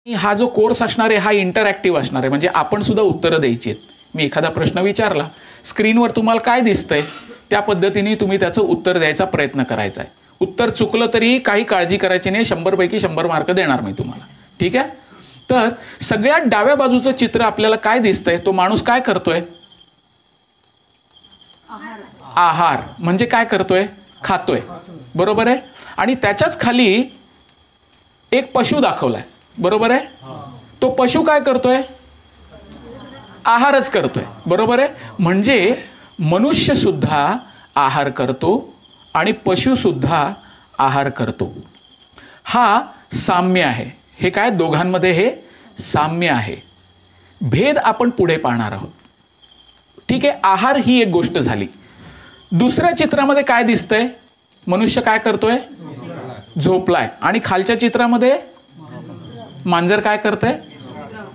हा जो कोर्स असणार आहे हा इंटरॅक्टिव्ह असणार आहे, म्हणजे आपण सुद्धा उत्तरं द्यायची आहेत. मी एखादा प्रश्न विचारला, स्क्रीनवर तुम्हाला काय दिसतंय त्या पद्धतीने तुम्ही त्याचं उत्तर द्यायचा प्रयत्न करायचा आहे. उत्तर चुकलं तरी काही काळजी करायची नाही, 100 पैकी 100 मार्क देणार मी तुम्हाला. ठीक आहे. तर सगळ्यात डाव्या बाजूचं चित्र आपल्याला काय दिसतंय, तो माणूस काय करतोय? आहार. म्हणजे काय करतोय? खातोय. बरोबर आहे. आणि त्याच्याच खाली एक पशु दाखवलाय. बरोबर आहे. तो पशु काय करतोय? आहारच करतोय. बरोबर आहे. म्हणजे मनुष्य सुद्धा आहार करतो आणि पशु सुद्धा आहार करतो. हा साम्य आहे. हे काय? दोघांमध्ये हे साम्य आहे. भेद आपण पुढे पाहणार आहोत. ठीक आहे. आहार ही एक गोष्ट झाली. दुसऱ्या चित्रामध्ये काय दिसतंय? मनुष्य काय करतोय? झोपलाय. आणि खालच्या चित्रामध्ये मांजर काय करतंय?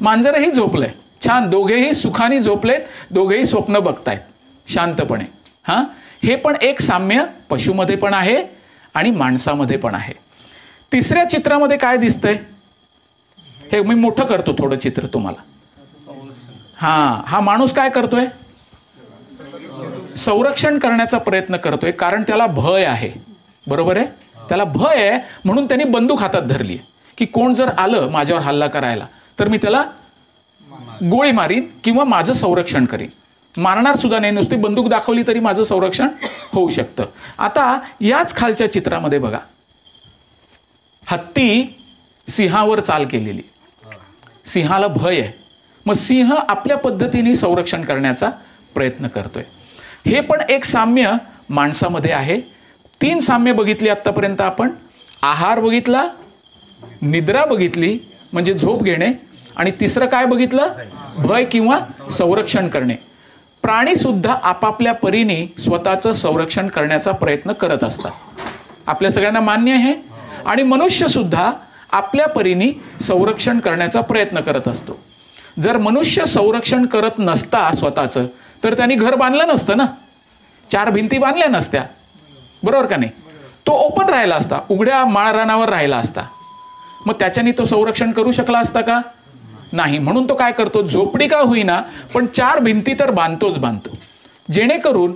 मांजरही झोपलंय. छान. दोघेही सुखाने झोपलेत, दोघेही स्वप्न बघतायत शांतपणे. हा, हे पण एक साम्य पशुमध्ये पण आहे आणि माणसामध्ये पण आहे. तिसऱ्या चित्रामध्ये काय दिसतंय? हे मी मोठं करतो थोडं चित्र तुम्हाला. हा माणूस काय करतोय? संरक्षण करण्याचा प्रयत्न करतोय, कारण त्याला भय आहे. बरोबर आहे. त्याला भय आहे म्हणून त्यांनी बंदूक हातात धरली आहे की कोण जर आलं माझ्यावर हल्ला करायला तर मी त्याला गोळी मारीन किंवा माझं संरक्षण करीन. मारणार सुद्धा नाही, नुसती बंदूक दाखवली तरी माझं संरक्षण होऊ शकतं. आता याच खालच्या चित्रामध्ये बघा, हत्ती सिंहावर चाल केलेली. सिंहाला भय आहे, मग सिंह आपल्या पद्धतीने संरक्षण करण्याचा प्रयत्न करतोय. हे पण एक साम्य माणसामध्ये आहे. 3 साम्य बघितली आतापर्यंत आपण. आहार बघितला, निद्रा बघितली म्हणजे झोप घेणे, आणि तिसरं काय बघितलं? भय किंवा संरक्षण करणे. प्राणी सुद्धा आपापल्या परीने स्वतःचं संरक्षण करण्याचा प्रयत्न करत असतात. आपल्या सगळ्यांना मान्य आहे. आणि मनुष्य सुद्धा आपल्या परीने संरक्षण करण्याचा प्रयत्न करत असतो. जर मनुष्य संरक्षण करत नसता स्वतःचं तर त्यांनी घर बांधलं नसतं ना, 4 भिंती बांधल्या नसत्या. बरोबर का नाही? तो ओपन राहिला असता, उघड्या माळरानावर राहिला असता. मग त्याच्याने तो संरक्षण करू शकला असता का? नाही. म्हणून तो काय करतो? झोपडी का होईना पण 4 भिंती तर बांधतोच बांधतो, जेणेकरून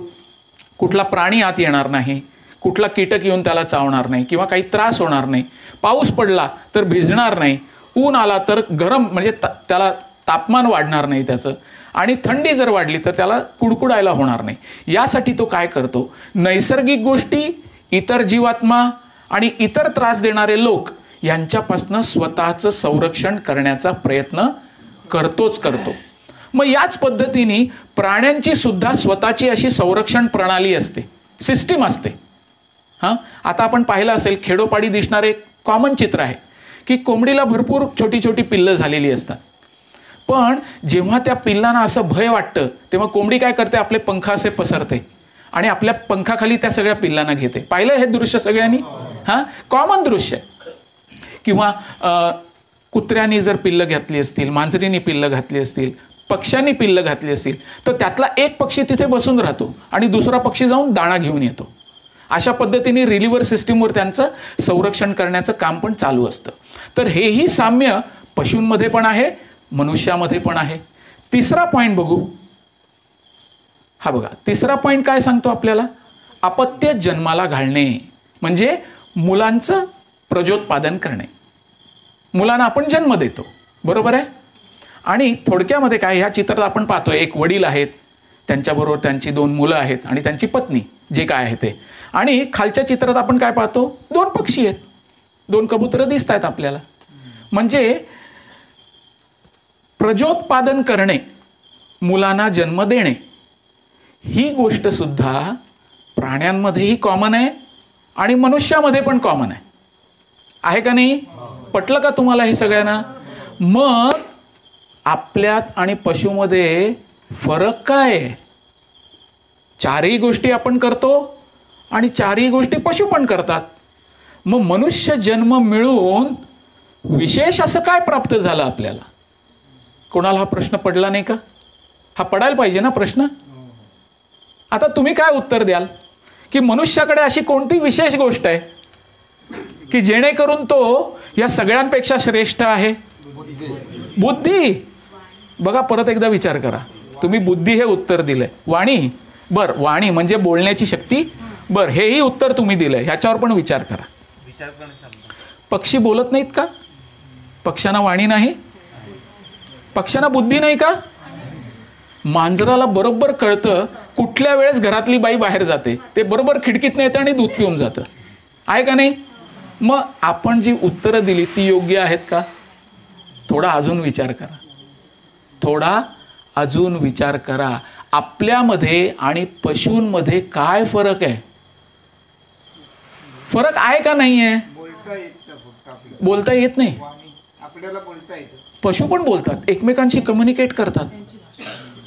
कुठला प्राणी आत येणार नाही, कुठला कीटक येऊन त्याला चावणार नाही किंवा काही त्रास होणार नाही. पाऊस पडला तर भिजणार नाही, ऊन आला तर गरम म्हणजे त्याला तापमान वाढणार नाही त्याचं, आणि थंडी जर वाढली तर त्याला कुडकुडायला होणार नाही. यासाठी तो काय करतो? नैसर्गिक गोष्टी, इतर जीवात्मा आणि इतर त्रास देणारे लोक यांच्यापासून स्वतःचं संरक्षण करण्याचा प्रयत्न करतोच करतो. मग याच पद्धतीने प्राण्यांची सुद्धा स्वतःची अशी संरक्षण प्रणाली असते, सिस्टीम असते. आता आपण पाहिलं असेल, खेडोपाडी दिसणारे कॉमन चित्र आहे की कोंबडीला भरपूर छोटी छोटी पिल्लं झालेली असतात. पण जेव्हा त्या पिल्लांना असं भय वाटतं तेव्हा कोंबडी काय करते? आपले पंख असे पसरते आणि आपल्या पंखाखाली त्या सगळ्या पिल्लांना घेते. पाहिलं हे दृश्य सगळ्यांनी? कॉमन दृश्य. किंवा कुत्र्यांनी जर पिल्लं घातली असतील, मांजरींनी पिल्लं घातली असतील, पक्ष्यांनी पिल्लं घातली असतील तर त्यातला एक पक्षी तिथे बसून राहतो आणि दुसरा पक्षी जाऊन दाणा घेऊन येतो. अशा पद्धतीने रिलिव्हर सिस्टीमवर त्यांचं संरक्षण करण्याचं काम पण चालू असतं. तर हेही साम्य पशूंमध्ये पण आहे, मनुष्यामध्ये पण आहे. तिसरा पॉइंट बघू. हा बघा, तिसरा पॉइंट काय सांगतो आपल्याला? अपत्य जन्माला घालणे म्हणजे मुलांचं प्रजोत्पादन करणे. मुलांना आपण जन्म देतो. बरोबर आहे. आणि थोडक्यामध्ये काय, ह्या चित्रात आपण पाहतोय एक वडील आहेत, त्यांच्याबरोबर त्यांची 2 मुलं आहेत आणि त्यांची पत्नी, जे काय आहे ते. आणि खालच्या चित्रात आपण काय पाहतो? 2 पक्षी आहेत, 2 कबुतरं दिसत आहेत आपल्याला. म्हणजे प्रजोत्पादन करणे, मुलांना जन्म देणे, ही गोष्ट सुद्धा प्राण्यांमध्येही कॉमन आहे आणि मनुष्यामध्ये पण कॉमन आहे का नाही? पटलं का तुम्हाला हे सगळ्यांना? मग आपल्यात आणि पशुमध्ये फरक काय आहे? 4ही गोष्टी आपण करतो आणि 4ही गोष्टी पशु पण करतात. मग मनुष्य जन्म मिळून विशेष असं काय प्राप्त झालं आपल्याला? कोणाला हा प्रश्न पडला नाही का? हा पडायला पाहिजे ना प्रश्न. आता तुम्ही काय उत्तर द्याल की मनुष्याकडे अशी कोणती विशेष गोष्ट आहे की जेणेकरून तो या सगळ्यांपेक्षा श्रेष्ठ आहे? बुद्धी. बघा परत एकदा विचार करा. तुम्ही बुद्धी हे उत्तर दिलंय. वाणी, बर वाणी म्हणजे बोलण्याची शक्ती, बर हेही उत्तर तुम्ही दिलंय. ह्याच्यावर पण विचार करा. पक्षी बोलत नाहीत का? पक्ष्यांना वाणी नाही? पक्ष्यांना बुद्धी नाही का? मांजराला बरोबर कळतं कुठल्या वेळेस घरातली बाई बाहेर जाते. ते बरोबर खिडकीतनं येतं आणि दूध पिऊन जातं. आहे का नाही? मग आपण जी उत्तरं दिली ती योग्य आहेत का? थोडा अजून विचार करा. थोडा अजून विचार करा. आपल्यामध्ये आणि पशूंमध्ये काय फरक आहे? फरक आहे का नाही आहे? बोलता येत नाही. पशु पण बोलतात, एकमेकांशी कम्युनिकेट करतात.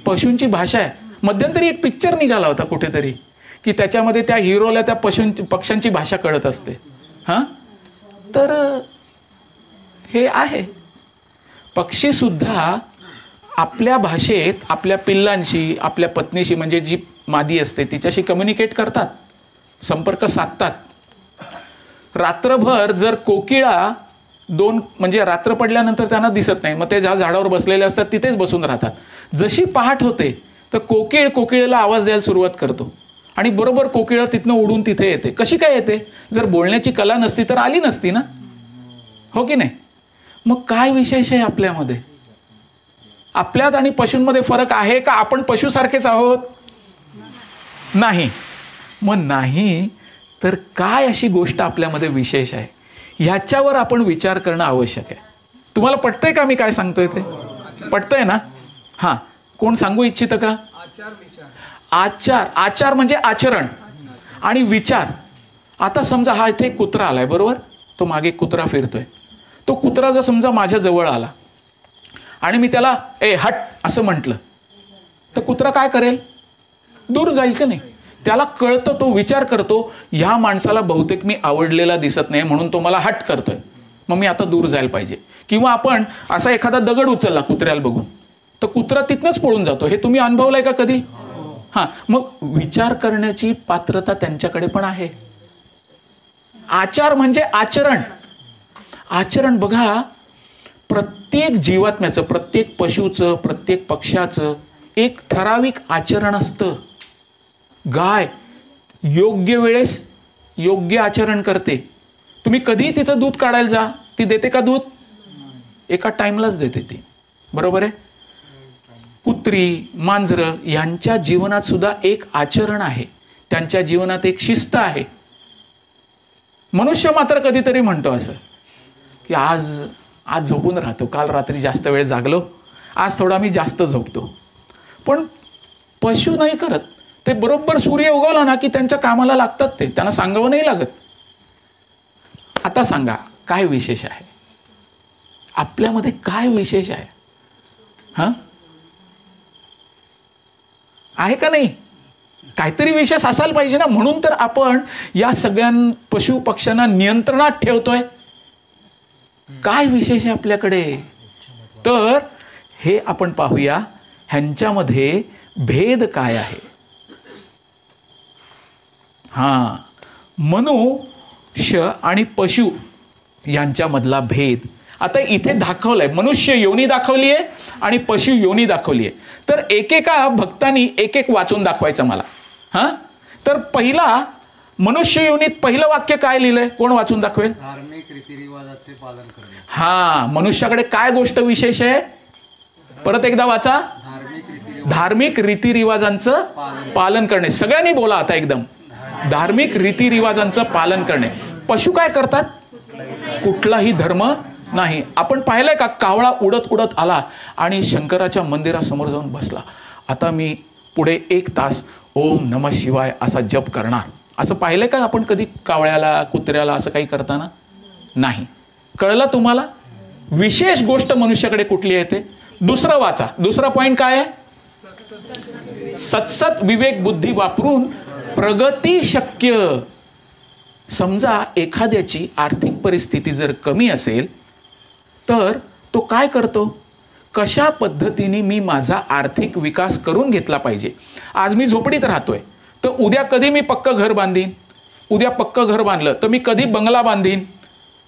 पशूंची भाषा आहे. मध्यंतरी एक पिक्चर निघाला होता कुठेतरी की त्याच्यामध्ये त्या हिरोला त्या पक्ष्यांची भाषा कळत असते. हां, तर हे आहे. पक्षी सुद्धा आपल्या भाषेत आपल्या पिल्लांशी, आपल्या पत्नीशी म्हणजे जी मादी असते तिच्याशी कम्युनिकेट करतात, संपर्क साधतात. रात्रभर जर कोकिळा म्हणजे रात्र पडल्यानंतर त्यांना दिसत नाही, मग ते झाडावर बसलेले असतात, तिथेच बसून राहतात. जशी पहाट होते तर कोकिळेला आवाज द्यायला सुरुवात करतो आणि बरोबर कोकिळा तिथनं उडून तिथे येते. कशी काय येते? जर बोलण्याची कला नसती तर आली नसती ना, हो की नाही? मग काय विशेष आहे आपल्यामध्ये? आपल्यात आणि पशूंमध्ये फरक आहे का? आपण पशुसारखेच आहोत? नाही. मग नाही तर काय अशी गोष्ट आपल्यामध्ये विशेष आहे ह्याच्यावर आपण विचार करणं आवश्यक आहे. तुम्हाला पटतंय का मी काय सांगतोय ते? पटतंय ना? हां, कोण सांगू इच्छितं का? आचार म्हणजे आचरण आणि विचार. आता समजा हा इथे कुत्रा आलाय, बरोबर? तो मागे कुत्रा फिरतोय. तो कुत्रा जर समजा माझ्या जवळ आला आणि मी त्याला हट असं म्हटलं तर कुत्रा काय करेल? दूर जाईल का नाही? त्याला कळतं, तो विचार करतो ह्या माणसाला बहुतेक मी आवडलेला दिसत नाही म्हणून तो मला हट करतोय, मग मी आता दूर जायला पाहिजे. किंवा आपण असा एखादा दगड उचलला कुत्र्याला बघून तर कुत्रा तिथनंच पळून जातो. हे तुम्ही अनुभवलंय का कधी? हां, मग विचार करण्याची पात्रता त्यांच्याकडे पण आहे. आचार म्हणजे आचरण. आचरण बघा, प्रत्येक जीवात्म्याचं, प्रत्येक पशुचं, प्रत्येक पक्ष्याचं एक ठराविक आचरण असतं. गाय योग्य वेळेस योग्य आचरण करते. तुम्ही कधी तिचं दूध काढायला जा, ती देते का दूध? एका टाइमलाच देते ती, बरोबर आहे? कुत्री, मांजरं यांच्या जीवनात सुद्धा एक आचरण आहे, त्यांच्या जीवनात एक शिस्त आहे. मनुष्य मात्र कधीतरी म्हणतो असं की आज झोपून राहतो, काल रात्री जास्त वेळ जागलो, आज थोडा मी जास्त झोपतो. पण पशु नाही करत. ते बरोबर सूर्य उगवला ना की त्यांच्या कामाला लागतात. ते त्यांना सांगावं नाही लागत. आता सांगा काय विशेष आहे आपल्यामध्ये? काय विशेष आहे? हां, आहे का नाही? काहीतरी विशेष असायला पाहिजे ना. म्हणून तर आपण या सगळ्या पशु पक्ष्यांना नियंत्रणात ठेवतोय. काय विशेष आहे आपल्याकडे? तर हे आपण पाहूया, ह्यांच्यामध्ये भेद काय आहे. हां, मनुष्य आणि पशु यांच्यामधला भेद आता इथे दाखवलाय. मनुष्य योनी दाखवली आहे आणि पशु योनी दाखवली आहे. तर एकेका भक्तांनी एक वाचून दाखवायचं मला. हां, तर पहिला मनुष्य योनीत पहिलं वाक्य काय लिहिलंय? कोण वाचून दाखवेल? धार्मिक रीतिरिवाजाचे पालन करणे. हां, मनुष्याकडे काय गोष्ट विशेष आहे? परत एकदा वाचा. धार्मिक रीतिरिवाजांचं पालन करणे. सगळ्यांनी बोला आता एकदम. धार्मिक रीतिरिवाजांचं पालन करणे. पशु काय करतात? कुठलाही धर्म नाही. आपण पाहिलंय का? कावळा उडत उडत आला आणि शंकराच्या मंदिरासमोर जाऊन बसला. आता मी पुढे 1 तास ओम नमः शिवाय असा जप करणार. असं पाहिलंय का आपण कधी? कावळ्याला, कुत्र्याला असं काही करताना नाही. कळलं तुम्हाला? विशेष गोष्ट मनुष्याकडे कुठली येते? दुसरं वाचा. दुसरा पॉइंट काय आहे? सत्सत विवेक बुद्धी वापरून प्रगती शक्य. समजा एखाद्याची आर्थिक परिस्थिती जर कमी असेल तर तो काय करतो? कशा पद्धतीने मी माझा आर्थिक विकास करून घेतला पाहिजे. आज मी झोपडीत राहतोय तर उद्या कधी मी पक्क घर बांधीन. उद्या पक्क घर बांधलं तर मी कधी बंगला बांधीन.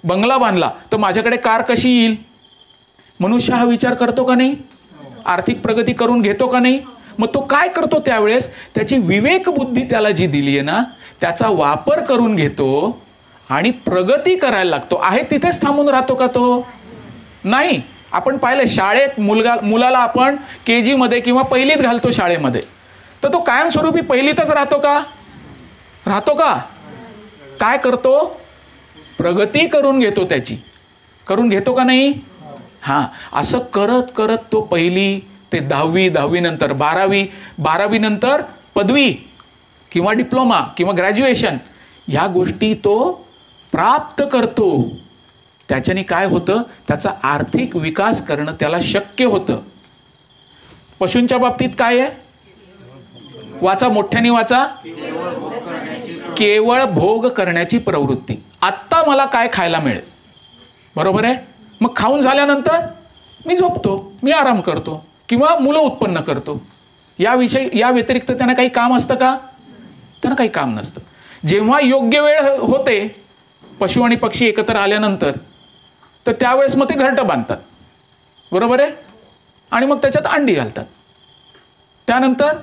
बंगला बांधला तर माझ्याकडे कार कशी येईल. मनुष्य हा विचार करतो का नाही? आर्थिक प्रगती करून घेतो का नाही? मग तो काय करतो त्यावेळेस? त्याची विवेक बुद्धी त्याला जी दिली आहे ना, त्याचा वापर करून घेतो आणि प्रगती करायला लागतो. आहे तिथेच थांबून राहतो का तो? नाही. आपण पाहिलं शाळेत मुलाला आपण KG मध्ये किंवा पहिलीत घालतो शाळेमध्ये, तर तो कायमस्वरूपी पहिलीतच राहतो का? राहतो का? काय करतो? प्रगती करून घेतो, त्याची करून घेतो का नाही? हां, असं करत करत तो पहिली ते 10वी, 10वी नंतर 12वी, 12वी नंतर पदवी किंवा डिप्लोमा किंवा ग्रॅज्युएशन, ह्या गोष्टी तो प्राप्त करतो. त्याच्याने काय होतं? त्याचा आर्थिक विकास करणं त्याला शक्य होतं. पशूंच्या बाबतीत काय आहे? वाचा, मोठ्याने वाचा. केवळ भोग करण्याची प्रवृत्ती. आत्ता मला काय खायला मिळेल, बरोबर आहे? मग खाऊन झाल्यानंतर मी झोपतो, मी आराम करतो किंवा मुलं उत्पन्न करतो. या व्यतिरिक्त त्यांना काही काम असतं का? त्यांना काही काम नसतं. जेव्हा योग्य वेळ होते पशु आणि पक्षी एकत्र आल्यानंतर, तर त्यावेळेस मग ते घरटं बांधतात, बरोबर आहे? आणि मग त्याच्यात अंडी घालतात. त्यानंतर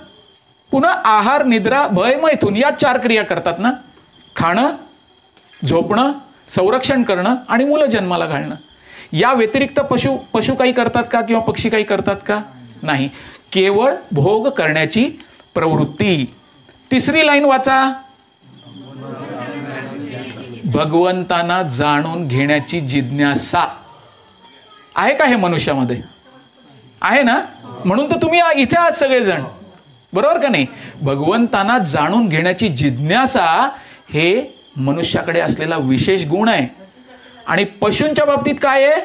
पुन्हा आहार, निद्रा, भय, मैथून या 4 क्रिया करतात ना. खाणं, झोपणं, संरक्षण करणं आणि मुलं जन्माला घालणं. या व्यतिरिक्त पशु काही करतात का किंवा पक्षी काही करतात का? नाही. केवळ भोग करण्याची प्रवृत्ती. 3री लाईन वाचा. भगवंतांना जाणून घेण्याची जिज्ञासा आहे का हे मनुष्यामध्ये? आहे ना? म्हणून तर तुम्ही इथे आहात सगळेजण, बरोबर का नाही? भगवंतांना जाणून घेण्याची जिज्ञासा हे मनुष्याकडे असलेला विशेष गुण आहे. आणि पशूंच्या बाबतीत काय आहे?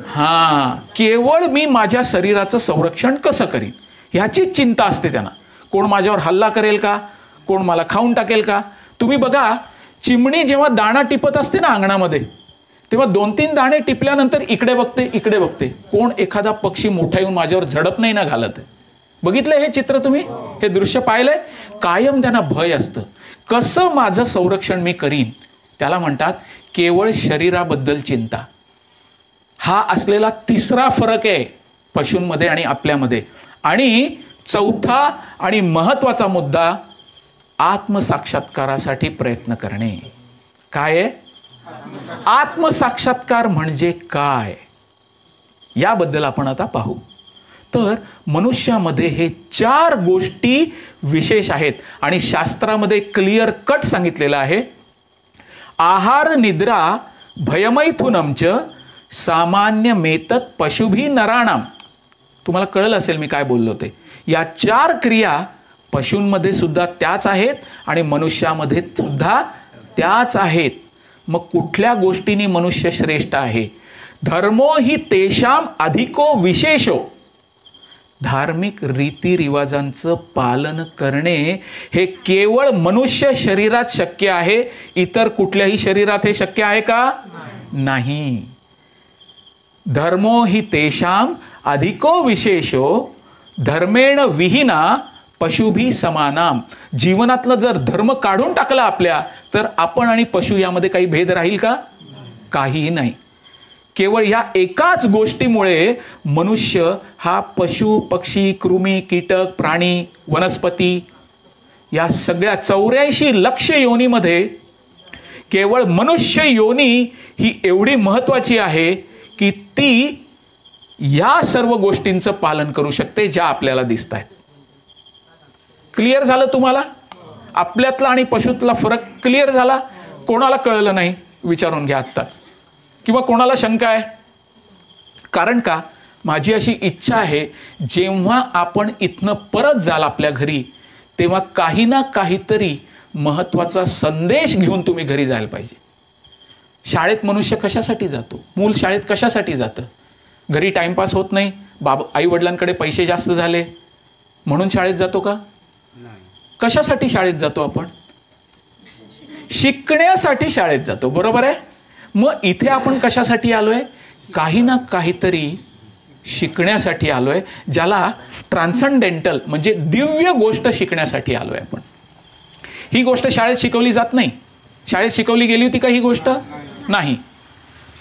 हां, केवळ मी माझ्या शरीराचं संरक्षण कसं करीन ह्याची चिंता असते त्यांना. कोण माझ्यावर हल्ला करेल का? कोण मला खाऊन टाकेल का? तुम्ही बघा, चिमणी जेव्हा दाणा टिपत असते ना अंगणामध्ये, तेव्हा 2-3 दाणे टिपल्यानंतर इकडे बघते, इकडे बघते, कोण एखादा पक्षी मोठा येऊन माझ्यावर झडप नाही ना घालत. बघितलंय हे चित्र तुम्ही? हे दृश्य पाहिलंय? कायम त्यांना भय असतं, कसं माझं संरक्षण मी करीन. त्याला म्हणतात केवळ शरीराबद्दल चिंता. हा असलेला 3रा फरक आहे पशूंमध्ये आणि आपल्यामध्ये. आणि 4था आणि महत्वाचा मुद्दा, आत्मसाक्षात्कारासाठी प्रयत्न करणे. काय आहे? आत्मसाक्षात्कार म्हणजे काय याबद्दल आपण आता पाहू. तर मनुष्यामध्ये हे 4 गोष्टी विशेष आहेत आणि शास्त्रामध्ये क्लिअर कट सांगितलेलं आहे. आहार, निद्रा, भयमैथुनमच सामान्य मेतत पशुभी नराणाम. तुम्हाला कळलं असेल मी काय बोललो ते. या 4 क्रिया पशूंमध्ये सुद्धा त्याच आहेत आणि मनुष्यामध्ये सुद्धा त्याच आहेत. मग कुठल्या गोष्टींनी मनुष्य श्रेष्ठ आहे? धर्मो हि तेषाम अधिको विशेषो. धार्मिक रीतिरिवाजांचं पालन करणे हे केवळ मनुष्य शरीरात शक्य आहे. इतर कुठल्याही शरीरात हे शक्य आहे का? नाही. धर्मो हि तेषाम अधिको विशेषो धर्मेण विहीना पशुभी समानाम. जीवनातलं जर धर्म काढून टाकला आपल्या, तर आपण आणि पशु यामध्ये काही भेद राहील का? काहीही नाही. केवळ ह्या एकाच गोष्टीमुळे मनुष्य हा पशु, पक्षी, कृमी, कीटक, प्राणी, वनस्पती या सगळ्या 84 लक्ष योनीमध्ये केवळ मनुष्य योनी ही एवढी महत्वाची आहे की ती या सर्व गोष्टींचं पालन करू शकते ज्या आपल्याला दिसत आहेत. क्लिअर झालं तुम्हाला? आपल्यातला आणि पशुतला फरक क्लिअर झाला? कोणाला कळलं नाही विचारून घ्या आत्ताच, किंवा कोणाला शंका आहे? कारण का, माझी अशी इच्छा आहे जेव्हा आपण इथनं परत जाल आपल्या घरी, तेव्हा काही ना काहीतरी महत्वाचा संदेश घेऊन तुम्ही घरी जायला पाहिजे. शाळेत मनुष्य कशासाठी जातो? मूल शाळेत कशासाठी जातं? घरी टाइमपास होत नाही, आई वडिलांकडे पैसे जास्त झाले म्हणून शाळेत जातो का? कशासाठी शाळेत जातो आपण? शिकण्यासाठी शाळेत जातो, बरोबर आहे? मग इथे आपण कशासाठी आलोय? काही ना काहीतरी शिकण्यासाठी आलोय, ज्याला ट्रान्संडेंटल म्हणजे दिव्य गोष्ट शिकण्यासाठी आलोय आपण. ही गोष्ट शाळेत शिकवली जात नाही. शाळेत शिकवली गेली होती का ही गोष्ट? नाही.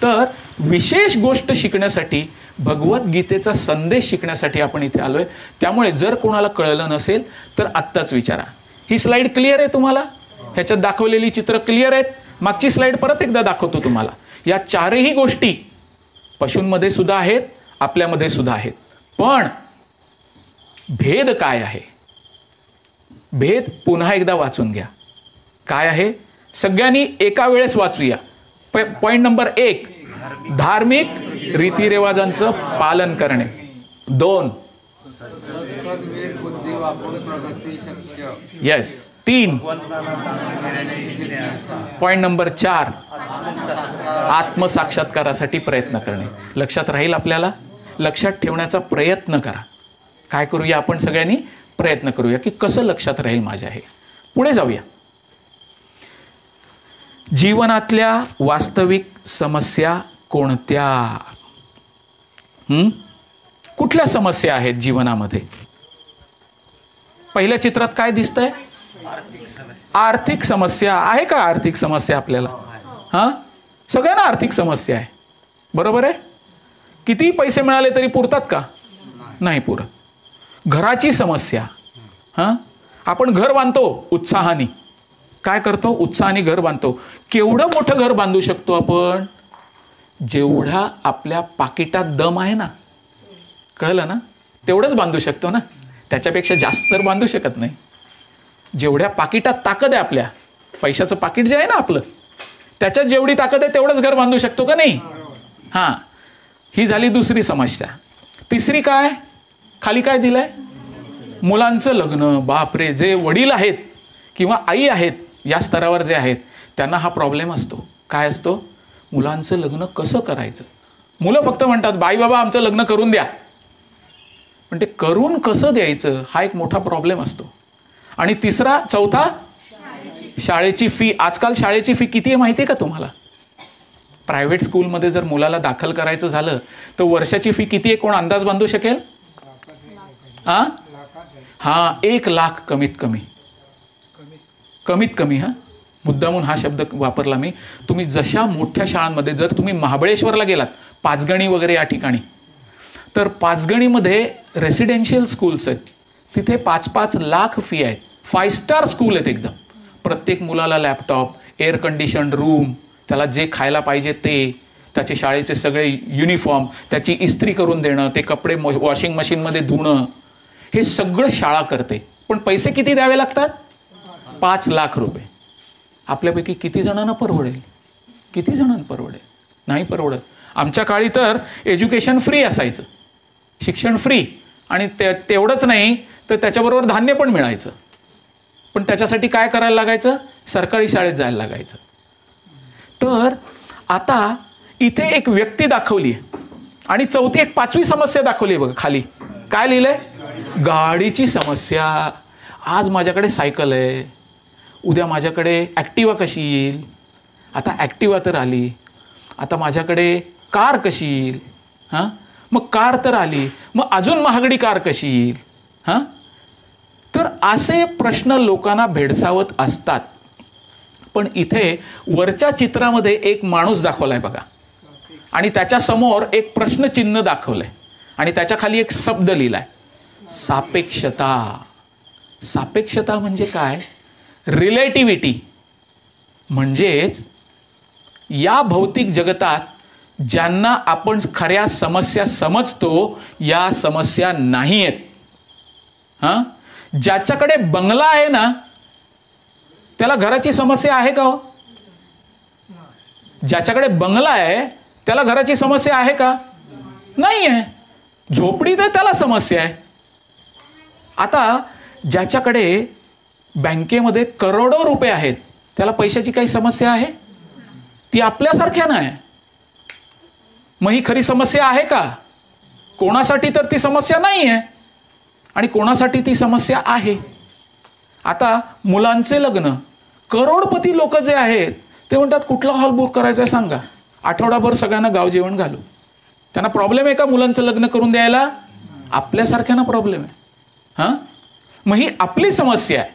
तर विशेष गोष्ट शिकण्यासाठी, भगवद्गीतेचा संदेश शिकण्यासाठी आपण इथे आलोय. त्यामुळे जर कोणाला कळलं नसेल तर आत्ताच विचारा. ही स्लाइड क्लिअर आहे तुम्हाला? ह्याच्यात दाखवलेली चित्र क्लिअर आहेत? मागची स्लाइड परत एकदा दाखवतो तुम्हाला. या चारही गोष्टी पशूंमध्ये सुद्धा आहेत, आपल्यामध्ये सुद्धा आहेत. पण भेद काय आहे? भेद पुन्हा एकदा वाचून घ्या. काय आहे? सगळ्यांनी एका वेळेस वाचूया. पॉइंट नंबर 1, धार्मिक रीतिरिवाजांचं पालन करणे. 2, सद्विवेक बुद्धी वापरून प्रगती शक्य. येस. 3, पॉइंट नंबर 4, आत्मसाक्षात्कारासाठी प्रयत्न करणे. लक्षात राहील आपल्याला? लक्षात ठेवण्याचा प्रयत्न करा. काय करूया आपण सगळ्यांनी? प्रयत्न करूया की कसं लक्षात राहील माझ्या हे. पुढे जाऊया. जीवनातल्या वास्तविक समस्या कोणत्या? कुठल्या समस्या आहेत जीवनामध्ये? पहिल्या चित्रात काय दिसतंय? आर्थिक समस्या आहे का? आर्थिक समस्या आपल्याला सगळ्यांना आर्थिक समस्या आहे, बरोबर आहे? किती पैसे मिळाले तरी पुरतात का? नाही पुरत. घराची समस्या. आपण घर बांधतो उत्साहाने. काय करतो? उत्साहाने घर बांधतो. केवढं मोठं घर बांधू शकतो आपण? जेवढा आपल्या पाकिटात दम आहे ना, कळलं ना, तेवढंच बांधू शकतो ना. त्याच्यापेक्षा जास्त तर बांधू शकत नाही. जेवढ्या पाकिटात ताकद आहे, आपल्या पैशाचं पाकिट जे आहे ना आपलं, त्याच्यात जेवढी ताकद आहे तेवढंच घर बांधू शकतो का नाही? ही झाली दुसरी समस्या. तिसरी काय? खाली काय दिलंय? मुलांचं लग्न. बापरे, जे वडील आहेत किंवा आई आहेत या स्तरावर जे आहेत त्यांना हा प्रॉब्लेम असतो. काय असतो? मुलांचं लग्न कसं करायचं. मुलं फक्त म्हणतात बाई बाबा आमचं लग्न करून द्या, पण ते करून कसं द्यायचं हा एक मोठा प्रॉब्लेम असतो. आणि तिसरा, चौथा, शाळेची फी. आजकाल शाळेची फी किती आहे माहिती आहे का तुम्हाला? प्रायव्हेट स्कूलमध्ये जर मुलाला दाखल करायचं झालं तर वर्षाची फी किती आहे? कोण अंदाज बांधू शकेल? 1 लाख कमीत कमी. कमीत कमी. मुद्दामून हा शब्द वापरला मी. तुम्ही जशा मोठ्या शाळांमध्ये, जर तुम्ही महाबळेश्वरला गेलात, पाचगणी वगैरे या ठिकाणी, तर पाचगणीमध्ये रेसिडेन्शियल स्कूल्स आहेत. तिथे 5-5 लाख फी आहेत. 5 स्टार स्कूल आहेत एकदम. प्रत्येक मुलाला लॅपटॉप, एअर कंडिशन रूम, त्याला जे खायला पाहिजे ते, त्याचे शाळेचे सगळे युनिफॉर्म, त्याची इस्त्री करून देणं, ते कपडे वॉशिंग मशीनमध्ये धुणं, हे सगळं शाळा करते. पण पैसे किती द्यावे लागतात? 5 लाख रुपये. आपल्यापैकी किती जणांना परवडेल? किती जणांना परवडेल? नाही परवडत. आमच्या काळी तर एज्युकेशन फ्री असायचं, शिक्षण फ्री, आणि तेवढंच नाही तर त्याच्याबरोबर धान्य पण मिळायचं. पण त्याच्यासाठी काय करायला लागायचं? सरकारी शाळेत जायला लागायचं. तर आता इथे एक व्यक्ती दाखवली आणि चौथी एक 5वी समस्या दाखवली बघा खाली. काय लिहिलंय? गाडीची समस्या. आज माझ्याकडे सायकल आहे, उद्या माझ्याकडे ॲक्टिवा कशी येईल? आता ॲक्टिवा तर आली, आता माझ्याकडे कार कशी येईल? मग कार तर आली, मग अजून महागडी कार कशी येईल? तर असे प्रश्न लोकांना भेडसावत असतात. पण इथे वरच्या चित्रामध्ये एक माणूस दाखवलाय बघा, आणि त्याच्या समोर एक प्रश्नचिन्ह दाखवलंय, आणि त्याच्या खाली एक शब्द लिहिलाय, सापेक्षता. सापेक्षता म्हणजे काय? रिलेटिव्हिटी. म्हणजेच या भौतिक जगतात ज्यांना आपण खऱ्या समस्या समजतो, या समस्या नाही आहेत. ज्याच्याकडे बंगला आहे ना, त्याला घराची समस्या आहे का हो? ज्याच्याकडे बंगला आहे त्याला घराची समस्या आहे का? नाही आहे. झोपडीत आहे त्याला समस्या आहे. आता ज्याच्याकडे बँकेमध्ये करोडो रुपये आहेत त्याला पैशाची काही समस्या आहे? ती आपल्यासारख्या नाही. मग ही खरी समस्या आहे का? कोणासाठी तर ती समस्या नाही आहे आणि कोणासाठी ती समस्या आहे. आता मुलांचे लग्न, करोडपती लोक जे आहेत ते म्हणतात कुठला हॉल बुक करायचा आहे सांगा, आठवडाभर सगळ्यांना गाव जेवण घालू. त्यांना प्रॉब्लेम आहे का मुलांचं लग्न करून द्यायला? आपल्यासारख्यांना प्रॉब्लेम आहे. मग ही आपली समस्या आहे,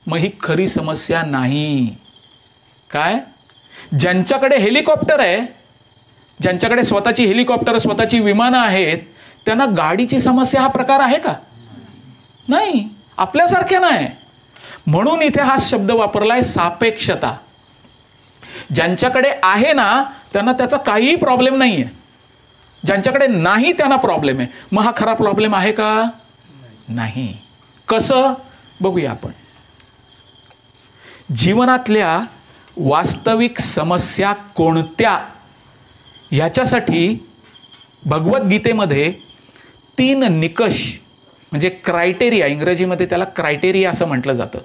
मग ही खरी समस्या नाही. काय? ज्यांच्याकडे हेलिकॉप्टर आहे, ज्यांच्याकडे स्वतःची हेलिकॉप्टर, स्वतःची विमानं आहेत, त्यांना गाडीची समस्या हा प्रकार आहे का? नाही, आपल्यासारख्या नाही. म्हणून इथे हा शब्द वापरलाय सापेक्षता. ज्यांच्याकडे आहे ना त्यांना त्याचा काहीही प्रॉब्लेम नाही आहे, ज्यांच्याकडे नाही त्यांना प्रॉब्लेम आहे. मग हा खरा प्रॉब्लेम आहे का? नाही. कसं बघूया आपण. जीवनातल्या वास्तविक समस्या कोणत्या ह्याच्यासाठी भगवद्गीतेमध्ये 3 निकष म्हणजे क्रायटेरिया, इंग्रजीमध्ये त्याला क्रायटेरिया असं म्हटलं जातं,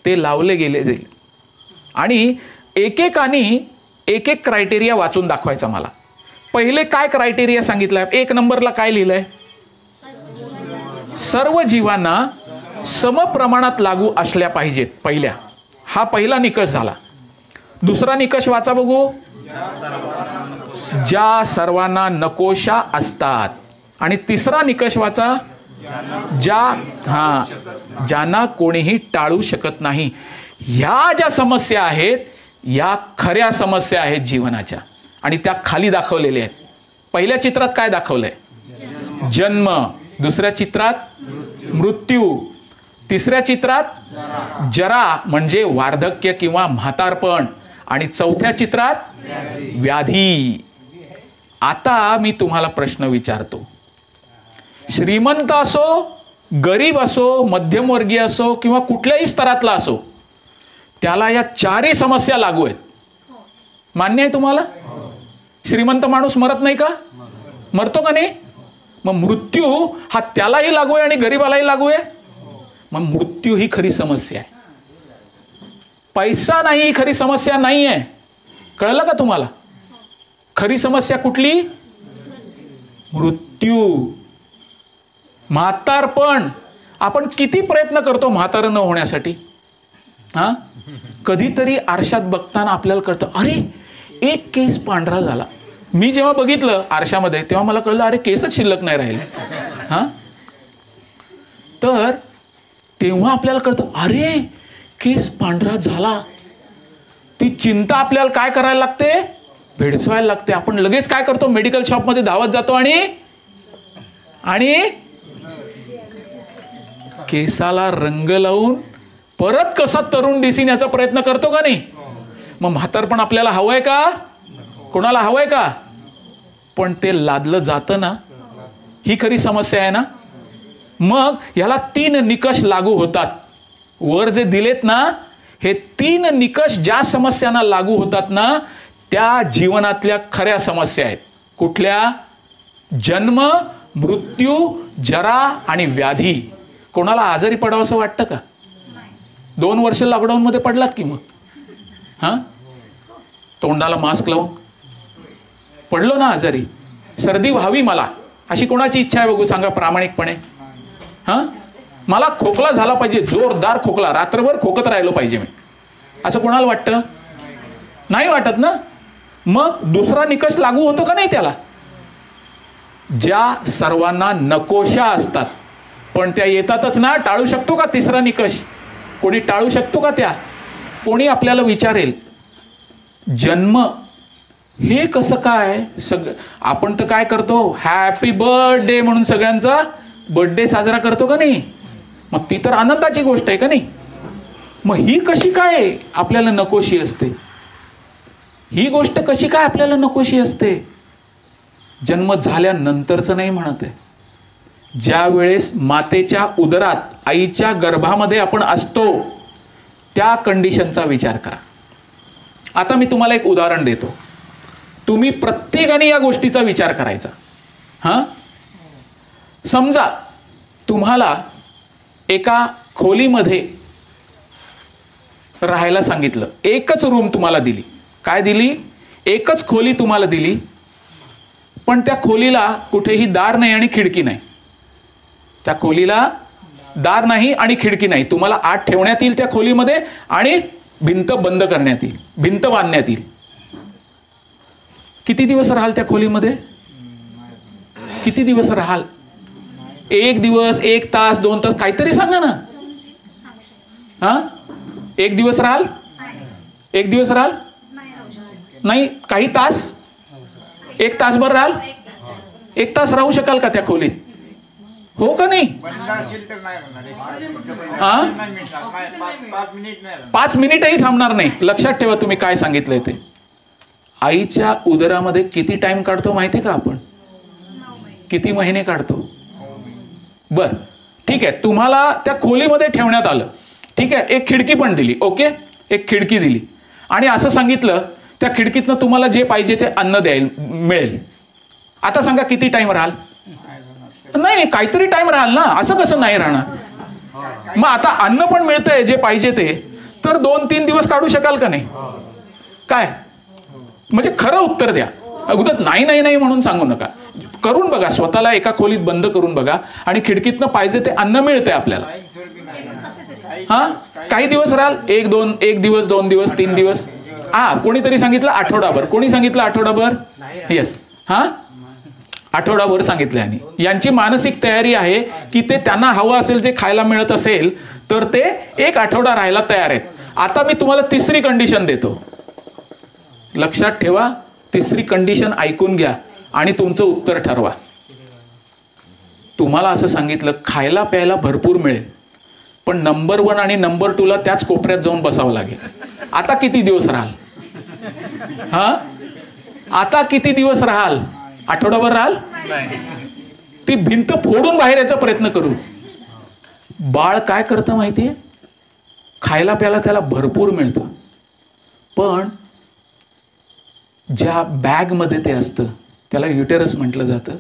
ते लावले गेले. आणि एकेकानी एक एक क्रायटेरिया वाचून दाखवायचा मला. पहिले काय क्रायटेरिया सांगितलंय? 1 नंबरला काय लिहिलंय? सर्व जीवांना समप्रमाणात लागू असल्या पाहिजेत. हा पहिला निकष झाला. दुसरा निकष वाचा बघू. ज्या सर्वांना नकोशा असतात. आणि तिसरा निकष वाचा. ज्यांना कोणीही टाळू शकत नाही. ह्या ज्या समस्या आहेत या खऱ्या समस्या आहेत जीवनाच्या, आणि त्या खाली दाखवलेल्या आहेत. पहिल्या चित्रात काय दाखवलंय? जन्म. दुसऱ्या चित्रात मृत्यू. तिसऱ्या चित्रात जरा म्हणजे वार्धक्य किंवा म्हातारपण. आणि चौथ्या चित्रात व्याधी. आता मी तुम्हाला प्रश्न विचारतो. श्रीमंत असो, गरीब असो, मध्यमवर्गीय असो किंवा कुठल्याही स्तरातला असो, त्याला या 4ही समस्या लागू आहेत. मान्य आहे तुम्हाला? श्रीमंत माणूस मरत नाही का? मरतो का नाही? मग मृत्यू हा त्यालाही लागू आहे आणि गरीबालाही लागू आहे. मग मृत्यू ही खरी समस्या आहे. पैसा नाही ही खरी समस्या नाही आहे. कळलं का तुम्हाला? खरी समस्या कुठली? मृत्यू. म्हातारपण. आपण किती प्रयत्न करतो म्हातार न होण्यासाठी? कधीतरी आरशात बघताना आपल्याला कळतं, अरे एक केस पांढरा झाला. मी जेव्हा बघितलं आरशामध्ये तेव्हा मला कळलं, अरे केसच शिल्लक नाही राहिले. तर तेव्हा आपल्याला कळतं, अरे केस पांढरा झाला. ती चिंता आपल्याला काय करायला लागते? भेडसवायला लागते. आपण लगेच काय करतो? मेडिकल शॉपमध्ये धावत जातो आणि केसाला रंग लावून परत कसा तरुण दिसेन याचा प्रयत्न करतो का नाही? मग म्हातारपण आपल्याला हवंय का? कोणाला हवंय का? पण ते लादलं जातं ना, ही खरी समस्या आहे ना. मग याला 3 निकष लागू होतात. वर जे दिलेत ना, हे 3 निकष ज्या समस्यांना लागू होतात ना, त्या जीवनातल्या खऱ्या समस्या आहेत. कुठल्या? जन्म, मृत्यू, जरा आणि व्याधी. कोणाला आजारी पडावं असं वाटतं का? 2 वर्ष लॉकडाऊन मध्ये पडलात की मग तोंडाला मास्क लावून पडलो ना आजारी. सर्दी व्हावी मला अशी कोणाची इच्छा आहे बघू? सांगा प्रामाणिकपणे. मला खोकला झाला पाहिजे, जोरदार खोकला, रात्रभर खोकत राहिलो पाहिजे मी, असं कोणाला वाटतं? नाही वाटत ना. मग दुसरा निकष लागू होतो का नाही त्याला? ज्या सर्वांना नकोशा असतात पण त्या येतातच ना. टाळू शकतो का? तिसरा निकष कोणी टाळू शकतो का? त्या कोणी आपल्याला विचारेल, जन्म हे कसं काय? आपण तर काय करतो? हॅपी बर्थडे म्हणून सगळ्यांचा बर्थडे साजरा करतो का नाही? मग ती तर आनंदाची गोष्ट आहे का नाही? मग ही कशी काय आपल्याला नकोशी असते? ही गोष्ट कशी काय आपल्याला नकोशी असते? जन्म झाल्यानंतरचं नाही म्हणत आहे. ज्या वेळेस मातेच्या उदरात, आईच्या गर्भामध्ये आपण असतो त्या कंडिशनचा विचार करा. आता मी तुम्हाला एक उदाहरण देतो. तुम्ही प्रत्येकाने या गोष्टीचा विचार करायचा. समजा तुम्हाला एका खोलीमध्ये राहायला सांगितलं. एकच रूम तुम्हाला दिली. काय दिली? एकच खोली तुम्हाला दिली. पण त्या खोलीला कुठेही दार नाही आणि खिडकी नाही. त्या खोलीला दार नाही आणि खिडकी नाही. तुम्हाला आत ठेवण्यात येईल त्या खोलीमध्ये आणि भिंत बंद करण्यात येईल, भिंत बांधण्यात येईल. किती दिवस राहाल त्या खोलीमध्ये? किती दिवस राहाल? 1 दिवस, 1 तास, 2 तास, काहीतरी सांगा ना. 1 दिवस राहाल? 1 दिवस राहाल? नाही. काही तास? 1 तासभर राहाल? 1 तास राहू शकाल का त्या खोलीत? हो का नाही? हा, 5 मिनिटही थांबणार नाही. लक्षात ठेवा तुम्ही काय सांगितलंय ते. आईच्या उदरामध्ये किती टाइम काढतो माहिती का आपण? किती महिने काढतो? बर, ठीक आहे. तुम्हाला त्या खोलीमध्ये ठेवण्यात आलं, ठीक आहे. एक खिडकी पण दिली, ओके, एक खिडकी दिली आणि असं सांगितलं त्या खिडकीतनं तुम्हाला जे पाहिजे ते अन्न मिळेल. आता सांगा किती टाइम राहाल? नाही, काहीतरी टाइम राहाल ना. असं कसं नाही राहणार? मग आता अन्न पण मिळतंय जे पाहिजे ते, तर 2-3 दिवस काढू शकाल का नाही? काय म्हणजे खरं उत्तर द्या. अगोदर नाही नाही नाही म्हणून सांगू नका. करून बघा, स्वतःला एका खोलीत बंद करून बघा आणि खिडकीतनं पाहिजे ते अन्न मिळतंय आपल्याला. हा, काही दिवस राहाल? 1 दिवस, 2 दिवस, 3 दिवस. हा, कोणीतरी सांगितलं आठवडाभर. कोणी सांगितलं आठवडाभर? येस, हा, आठवडाभर सांगितलं. आणि यांची मानसिक तयारी आहे की ते त्यांना हवं असेल जे खायला मिळत असेल तर ते 1 आठवडा राहायला तयार आहेत. आता मी तुम्हाला 3री कंडिशन देतो. लक्षात ठेवा, 3री कंडिशन ऐकून घ्या आणि तुमचं उत्तर ठरवा. तुम्हाला असं सांगितलं खायला प्यायला भरपूर मिळेल, पण नंबर 1 आणि नंबर 2 ला त्याच कोपऱ्यात जाऊन बसावं लागेल. आता किती दिवस राहाल? हा, आता किती दिवस राहाल? आठवडाभर राहाल? ती भिंत फोडून बाहेर यायचा प्रयत्न करू. बाळ काय करतं माहितीये? खायला प्यायला त्याला भरपूर मिळतं, पण ज्या बॅग मध्ये ते असतं त्याला युटेरस म्हटलं जातं,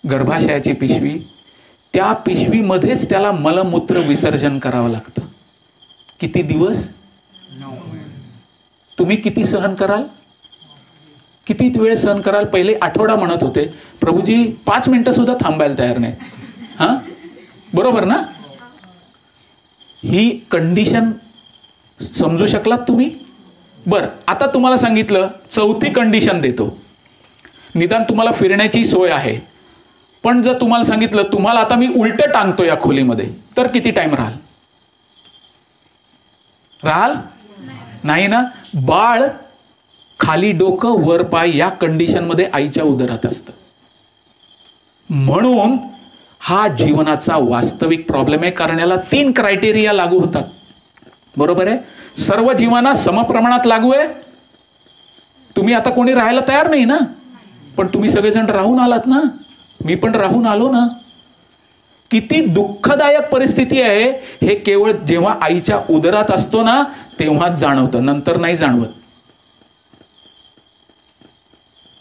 गर्भाशयाची पिशवी, त्या पिशवीमध्येच त्याला मलमूत्र विसर्जन करावं लागतं. किती दिवस? तुम्ही किती सहन कराल? किती वेळ सहन कराल? पहिले आठवडा म्हणत होते, प्रभूजी 5 मिनिटं सुद्धा थांबायला तयार नाही. हा, बरोबर ना? ही कंडिशन समजू शकलात तुम्ही? बर, आता तुम्हाला सांगितलं 4थी कंडिशन देतो. निदान तुम्हाला फिरण्याची सोय आहे, पण जर तुम्हाला सांगितलं तुम्हाला आता मी उलटं टांगतो या खोलीमध्ये, तर किती टाइम राहाल? नाही ना. बाळ खाली डोकं वर पाय या कंडिशन मध्ये आईच्या उदरात असतं. म्हणून हा जीवनाचा वास्तविक प्रॉब्लेम आहे. कारण याला 3 क्रायटेरिया लागू होतात. बरोबर आहे? सर्व जीवांना समप्रमाणात लागू आहे. तुम्ही आता कोणी राहायला तयार नाही ना, पण तुम्ही सगळेजण राहून आलात ना. मी पण राहून आलो ना. किती दुःखदायक परिस्थिती आहे हे केवळ जेव्हा आईच्या उदरात असतो ना तेव्हाच जाणवतं, नंतर नाही जाणवत.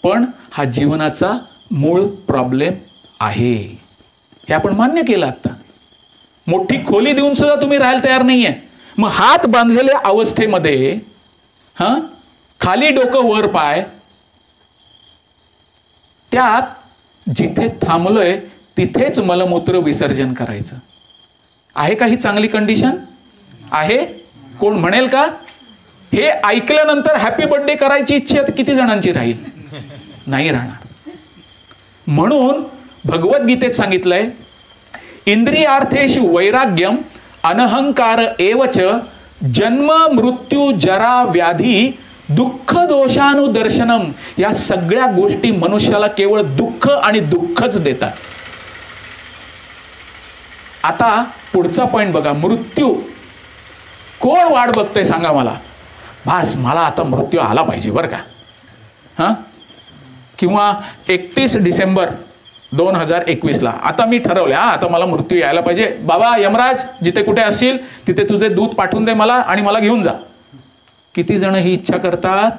पण हा जीवनाचा मूळ प्रॉब्लेम आहे हे आपण मान्य केलं. आता मोठी खोली देऊन सुद्धा तुम्ही राहायला तयार नाहीये. मग हात बांधलेल्या अवस्थेमध्ये खाली डोकं वर पाय, त्यात जिथे थांबलोय तिथेच मलमूत्र विसर्जन करायचं आहे का? ही चांगली कंडिशन आहे? कोण म्हणेल का हे ऐकल्यानंतर हॅपी बर्थडे करायची इच्छा किती जणांची राहील? नाही राहणार. म्हणून भगवद्गीतेत सांगितलंय, इंद्रियार्थेषु वैराग्यम अनहंकार एवच जन्म मृत्यू जरा व्याधी दुःख दोषानुदर्शनम. या सगळ्या गोष्टी मनुष्याला केवळ दुःख आणि दुःखच देतात. आता पुढचा पॉइंट बघा, मृत्यू. कोण वाट बघतंय सांगा मला? भास मला आता मृत्यू आला पाहिजे बरं का. हा, किंवा 31 डिसेंबर 2021 ला आता मी ठरवलं, आता मला मृत्यू यायला पाहिजे. बाबा यमराज जिथे कुठे असशील तिथे तुझे दूत पाठवून दे मला आणि मला घेऊन जा. किती जण ही इच्छा करतात?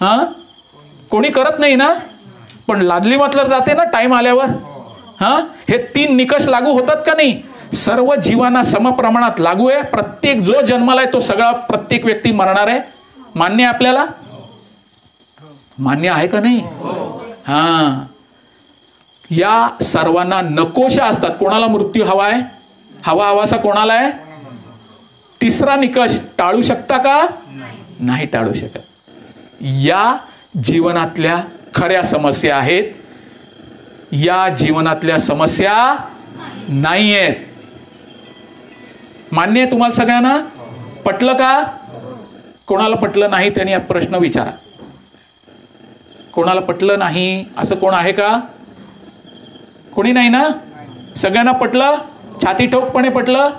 हा, कोणी करत नाही ना, पण लादली मात्र जाते ना टाइम आल्यावर. हा, हे 3 निकष लागू होतात का नाही? सर्व जीवांना समप्रमाणात लागू आहे. प्रत्येक जो जन्माला आहे तो सगळा प्रत्येक व्यक्ती मरणार आहे. मान्य आहे आपल्याला? मान्य आहे का नाही? हा, या सर्वांना नकोशा असतात. कोणाला मृत्यू हवाय? हवासा कोणाला आहे? 3रा निकष टाळू शकता का? नाही टाळू शकत. या जीवनातल्या खऱ्या समस्या आहेत, या जीवनातल्या समस्या नाही आहेत. मान्य आहे तुम्हाला सगळ्यांना? पटलं का? कोणाला पटलं नाही त्यांनी प्रश्न विचारा. कोणाला पटलं नाही असं कोण आहे का? कोणी नाही ना? सगळ्यांना पटलं, छाती ठोकपणे पटलं.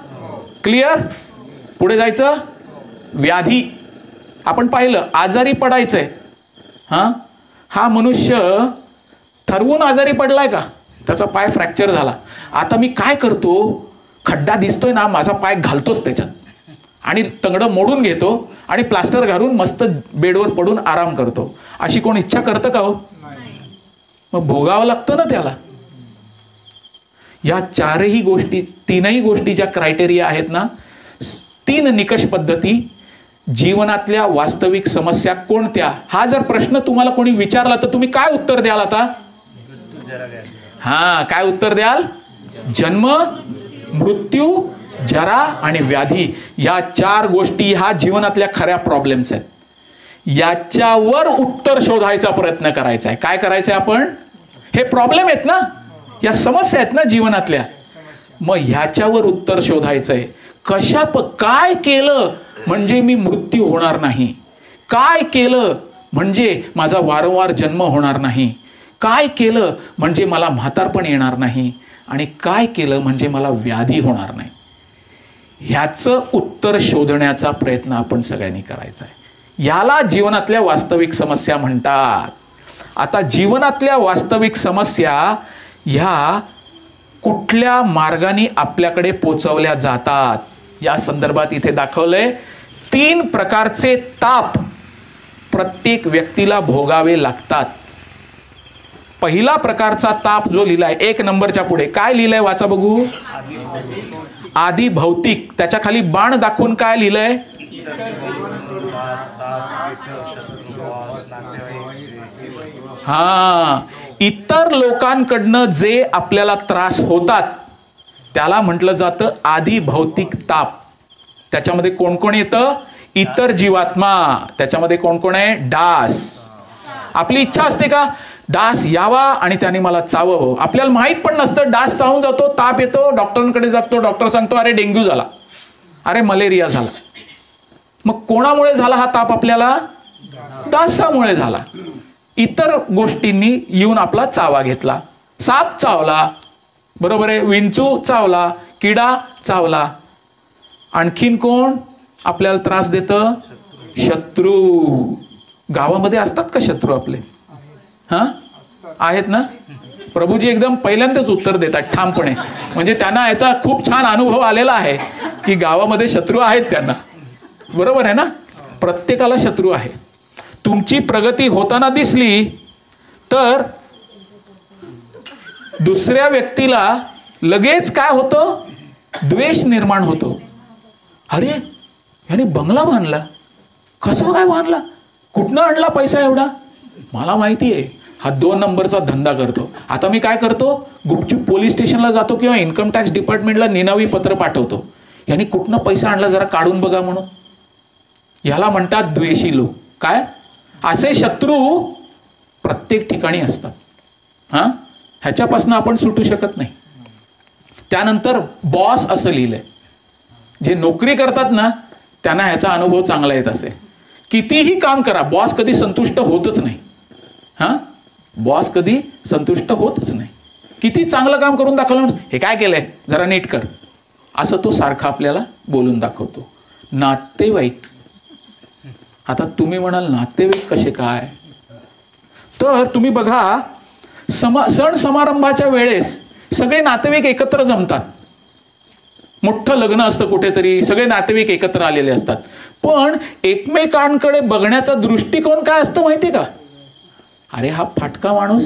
क्लिअर? पुढे जायचं. व्याधी आपण पाहिलं, आजारी पडायचंय. हा मनुष्य ठरवून आजारी पडलाय का? त्याचा पाय फ्रॅक्चर झाला. आता मी काय करतो, खड्डा दिसतोय ना, माझा पाय घालतोच त्याच्यात आणि तंगडं मोडून घेतो आणि प्लास्टर घालून मस्त बेडवर पडून आराम करतो. अशी कोण इच्छा करतं का हो? मग भोगावं लागतं ना त्याला. या चारही गोष्टी, तीनही गोष्टी ज्या क्रायटेरिया आहेत ना, 3 निकष पद्धती जीवनातल्या वास्तविक समस्या कोणत्या, हा जर प्रश्न तुम्हाला कोणी विचारला तर तुम्ही काय उत्तर द्याल आता? काय उत्तर द्याल? जन्म, मृत्यू, जरा आणि व्याधी. या 4 गोष्टी ह्या जीवनातल्या खऱ्या प्रॉब्लेम्स आहेत. याच्यावर उत्तर शोधायचा प्रयत्न करायचा आहे. काय करायचंय आपण? हे प्रॉब्लेम आहेत ना, या समस्या आहेत ना जीवनातल्या, मग ह्याच्यावर उत्तर शोधायचंय. काय केलं म्हणजे मी मृत्यू होणार नाही? काय केलं म्हणजे माझा वारंवार जन्म होणार नाही? काय केलं म्हणजे मला म्हातारपण येणार नाही? आणि काय केलं म्हणजे मला व्याधी होणार नाही? ह्याचं उत्तर शोधण्याचा प्रयत्न आपण सगळ्यांनी करायचा आहे. याला जीवनातल्या वास्तविक समस्या म्हणतात. आता जीवनातल्या वास्तविक समस्या ह्या कुठल्या मार्गाने आपल्याकडे पोचवल्या जातात या संदर्भात इथे दाखवलंय. 3 प्रकारचे ताप प्रत्येक व्यक्तीला भोगावे लागतात. पहिला प्रकारचा ताप जो लिहिलाय 1 नंबरच्या पुढे, काय लिहिलंय वाचा बघू. आधी भौतिक, त्याच्या खाली बाण दाखवून काय लिहिलंय? इतर लोकांकडनं जे आपल्याला त्रास होतात त्याला म्हटलं जातं आधी भौतिक ताप. त्याच्यामध्ये कोण कोण येतं? इतर जीवात्मा. त्याच्यामध्ये कोण कोण आहे? डास. आपली इच्छा असते का डास यावा आणि त्याने मला चावावं? आपल्याला माहित पण नसतं, डास चावून जातो, ताप येतो, डॉक्टरांकडे जातो, डॉक्टर सांगतो अरे डेंग्यू झाला, अरे मलेरिया झाला. मग कोणामुळे झाला हा ताप? आपल्याला डासामुळे झाला. इतर गोष्टींनी येऊन आपला चावा घेतला. साप चावला, बरोबर आहे, विंचू चावला, किडा चावला. आणखीन कोण आपल्याला त्रास देतं? शत्रू. गावामध्ये असतात का शत्रू आपले? आहेत ना? प्रभूजी एकदम पहिल्यांदाच उत्तर देतात ठामपणे, म्हणजे त्यांना याचा खूप छान अनुभव आलेला आहे की गावामध्ये शत्रू आहेत त्यांना. बरोबर आहे ना? प्रत्येकाला शत्रू आहे. तुमची प्रगती होताना दिसली तर दुसऱ्या व्यक्तीला लगेच काय होतं? द्वेष निर्माण होतो. अरे याने बंगला बांधला, कसं काय बांधला, कुठनं आणला पैसा एवढा? मला माहिती आहे हा 2 नंबरचा धंदा करतो. आता मी काय करतो? गुपचूप पोलीस स्टेशनला जातो किंवा इन्कम टॅक्स डिपार्टमेंटला निनावी पत्र पाठवतो, यांनी कुठनं पैसा आणला जरा काढून बघा म्हणून. याला म्हणतात द्वेषी लोक. काय? असे शत्रू प्रत्येक ठिकाणी असतात. ह्याच्यापासून आपण सुटू शकत नाही. त्यानंतर बॉस असं लिहिलंय. जे नोकरी करतात ना त्यांना ह्याचा अनुभव चांगला येत असेल. कितीही काम करा, बॉस कधी संतुष्ट होतच नाही. बॉस कधी संतुष्ट होतच नाही. किती चांगलं काम करून दाखवलं, हे काय केलंय जरा नीट कर, असं तो सारखा आपल्याला बोलून दाखवतो. नातेवाईक. आता तुम्ही म्हणाल नातेवाईक कसे काय? तर तुम्ही बघा, सण समारंभाच्या वेळेस सगळे नातेवाईक एकत्र जमतात. मोठं लग्न असतं कुठेतरी, सगळे नातेवाईक एकत्र आलेले असतात. पण एकमेकांकडे बघण्याचा दृष्टिकोन काय असतो माहिती का? अरे हा फाटका माणूस,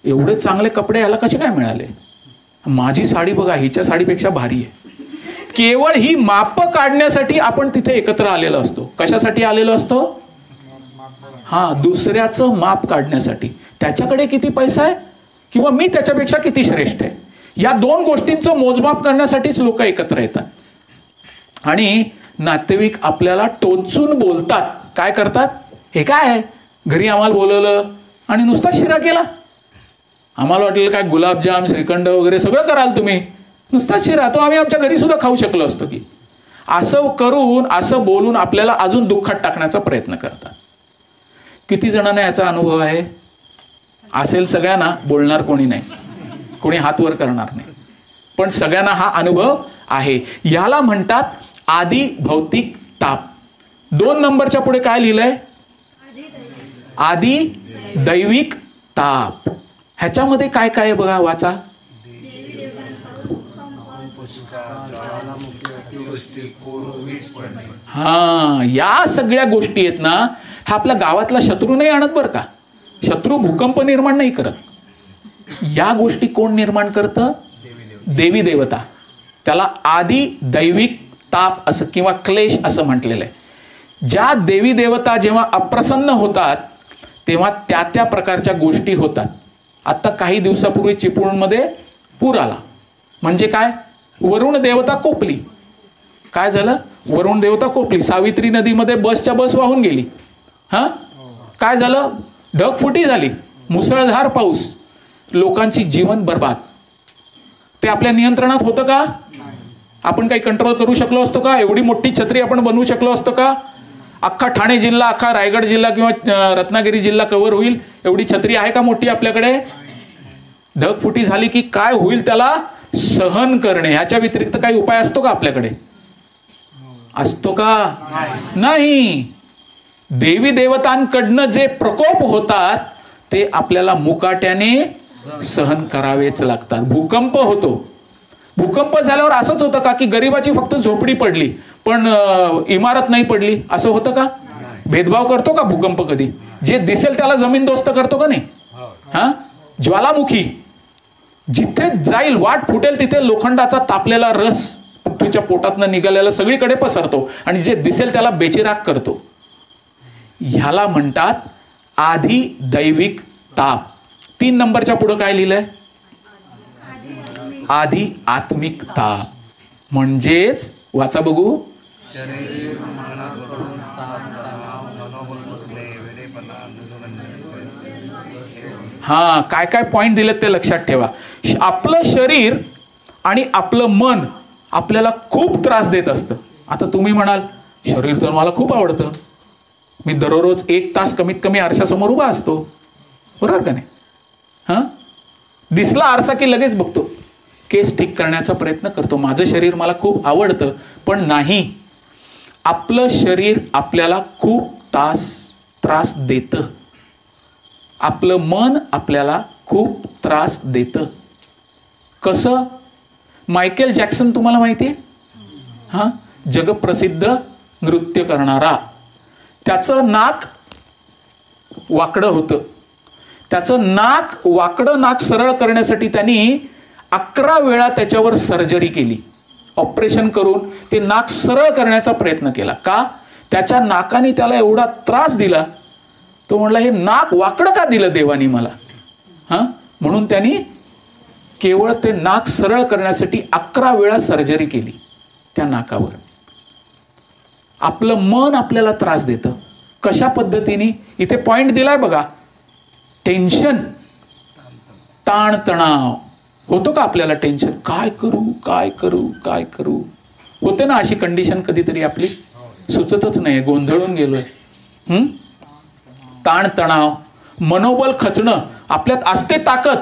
एवढे चांगले कपडे याला कसे काय मिळाले? माझी साडी बघा हिच्या साडीपेक्षा भारी आहे. केवळ ही माप काढण्यासाठी आपण तिथे एकत्र आलेलो असतो. कशासाठी आलेलो असतो? दुसऱ्याचं माप काढण्यासाठी. त्याच्याकडे किती पैसा आहे किंवा मी त्याच्यापेक्षा किती श्रेष्ठ आहे, या 2 गोष्टींचं मोजमाप करण्यासाठीच लोक एकत्र येतात. आणि नातेवाईक आपल्याला टोचून बोलतात. काय करतात? हे काय घरी आम्हाला बोलवलं आणि नुसता शिरा केला, आम्हाला वाटलं काय गुलाबजाम श्रीखंड वगैरे सगळं कराल तुम्ही, नुसता शिरा तो आम्ही आमच्या घरी सुद्धा खाऊ शकलो असतो की. असं करून, असं बोलून आपल्याला अजून दुःखात टाकण्याचा प्रयत्न करतात. किती जणांना याचा अनुभव आहे? असेल सगळ्यांना, बोलणार कोणी नाही, कोणी हात वर करणार नाही, पण सगळ्यांना हा अनुभव आहे. याला म्हणतात आदि भौतिक ताप. 2 नंबरच्या पुढे काय लिहिलंय? आदि दैविक ताप. ह्याच्यामध्ये काय काय आहे बघा, वाचा. हा, या सगळ्या गोष्टी आहेत ना, हा आपल्या गावातला शत्रू नाही आणत बरं का. शत्रू भूकंप निर्माण नाही करत. या गोष्टी कोण निर्माण करतं? देवी देवता. त्याला आदि दैविक ताप असं किंवा क्लेश असं म्हटलेलं आहे. ज्या देवी देवता जेव्हा अप्रसन्न होतात तेव्हा त्या त्या प्रकारच्या गोष्टी होतात. आता काही दिवसापूर्वी चिपळूणमध्ये पूर आला. म्हणजे काय? वरुण देवता कोपली. काय झालं? वरुण देवता कोपली. सावित्री नदीमध्ये बसच्या बस वाहून गेली. हा, काय झालं? ढगफुटी झाली, मुसळधार पाऊस, लोकांची जीवन बर्बाद. ते आपल्या नियंत्रणात होतं का? आपण काही कंट्रोल करू शकलो असतो का? एवढी मोठी छत्री आपण बनवू शकलो असतो का? अख्खा ठाणे जिल्हा, अख्खा रायगड जिल्हा किंवा रत्नागिरी जिल्हा कव्हर होईल एवढी छत्री आहे का मोठी आपल्याकडे? ढगफुटी झाली की काय होईल त्याला सहन करणे, ह्याच्या व्यतिरिक्त काही उपाय असतो का आपल्याकडे? असतो का? नाही. देवी देवतांकडनं जे प्रकोप होतात ते आपल्याला मुकाट्याने सहन करावेच लागतात. भूकंप होतो. भूकंप झाल्यावर असंच होतं का की गरिबाची फक्त झोपडी पडली पण इमारत नाही पडली, असं होतं का? भेदभाव करतो का भूकंप कधी? जे दिसेल त्याला जमीनदोस्त करतो का नाही? हा, ज्वालामुखी जिथे जाईल, वाट फुटेल तिथे लोखंडाचा तापलेला रस पृथ्वीच्या पोटातनं निघालेला सगळीकडे पसरतो आणि जे दिसेल त्याला बेचिराग करतो. ह्याला म्हणतात आदि दैविक ताप. 3 नंबरच्या पुढे काय लिहिलंय? आदि आत्मिक ताप. म्हणजेच वाचा बघू. हा, काय काय पॉइंट दिलेत ते लक्षात ठेवा. आपलं शरीर आणि आपलं मन आपल्याला खूप त्रास देत असतं. आता तुम्ही म्हणाल शरीर तर मला खूप आवडतं, मी दररोज 1 तास कमीत कमी आरशासमोर उभा असतो, बरोबर का नाही? हा, दिसला आरसा की लगेच बघतो, केस ठीक करण्याचा प्रयत्न करतो. माझं शरीर मला खूप आवडतं. पण नाही, आपलं शरीर आपल्याला खूप त्रास देतं. आपलं मन आपल्याला खूप त्रास देतं. कसं? मायकेल जॅक्सन तुम्हाला माहिती आहे? हा, जगप्रसिद्ध नृत्य करणारा. त्याचं नाक वाकडं होतं. त्याचं नाक वाकडं नाक सरळ करण्यासाठी त्यांनी 11 वेळा त्याच्यावर सर्जरी केली. ऑपरेशन करून ते नाक सरळ करण्याचा प्रयत्न केला. का? त्याच्या नाकाने त्याला एवढा त्रास दिला. तो म्हणला हे नाक वाकडं का दिलं देवानी मला? हा, म्हणून त्यांनी केवळ ते नाक सरळ करण्यासाठी 11 वेळा सर्जरी केली त्या नाकावर. आपलं मन आपल्याला त्रास देतं. कशा पद्धतीने? इथे पॉइंट दिलाय बघा. टेन्शन, ताणतणाव होतो का आपल्याला? टेन्शन, काय करू काय करू काय करू होते ना. अशी कंडिशन कधीतरी आपली सुचतच नाही, गोंधळून गेलोय. ताणतणाव, मनोबल खचणं. आपल्यात असते ताकद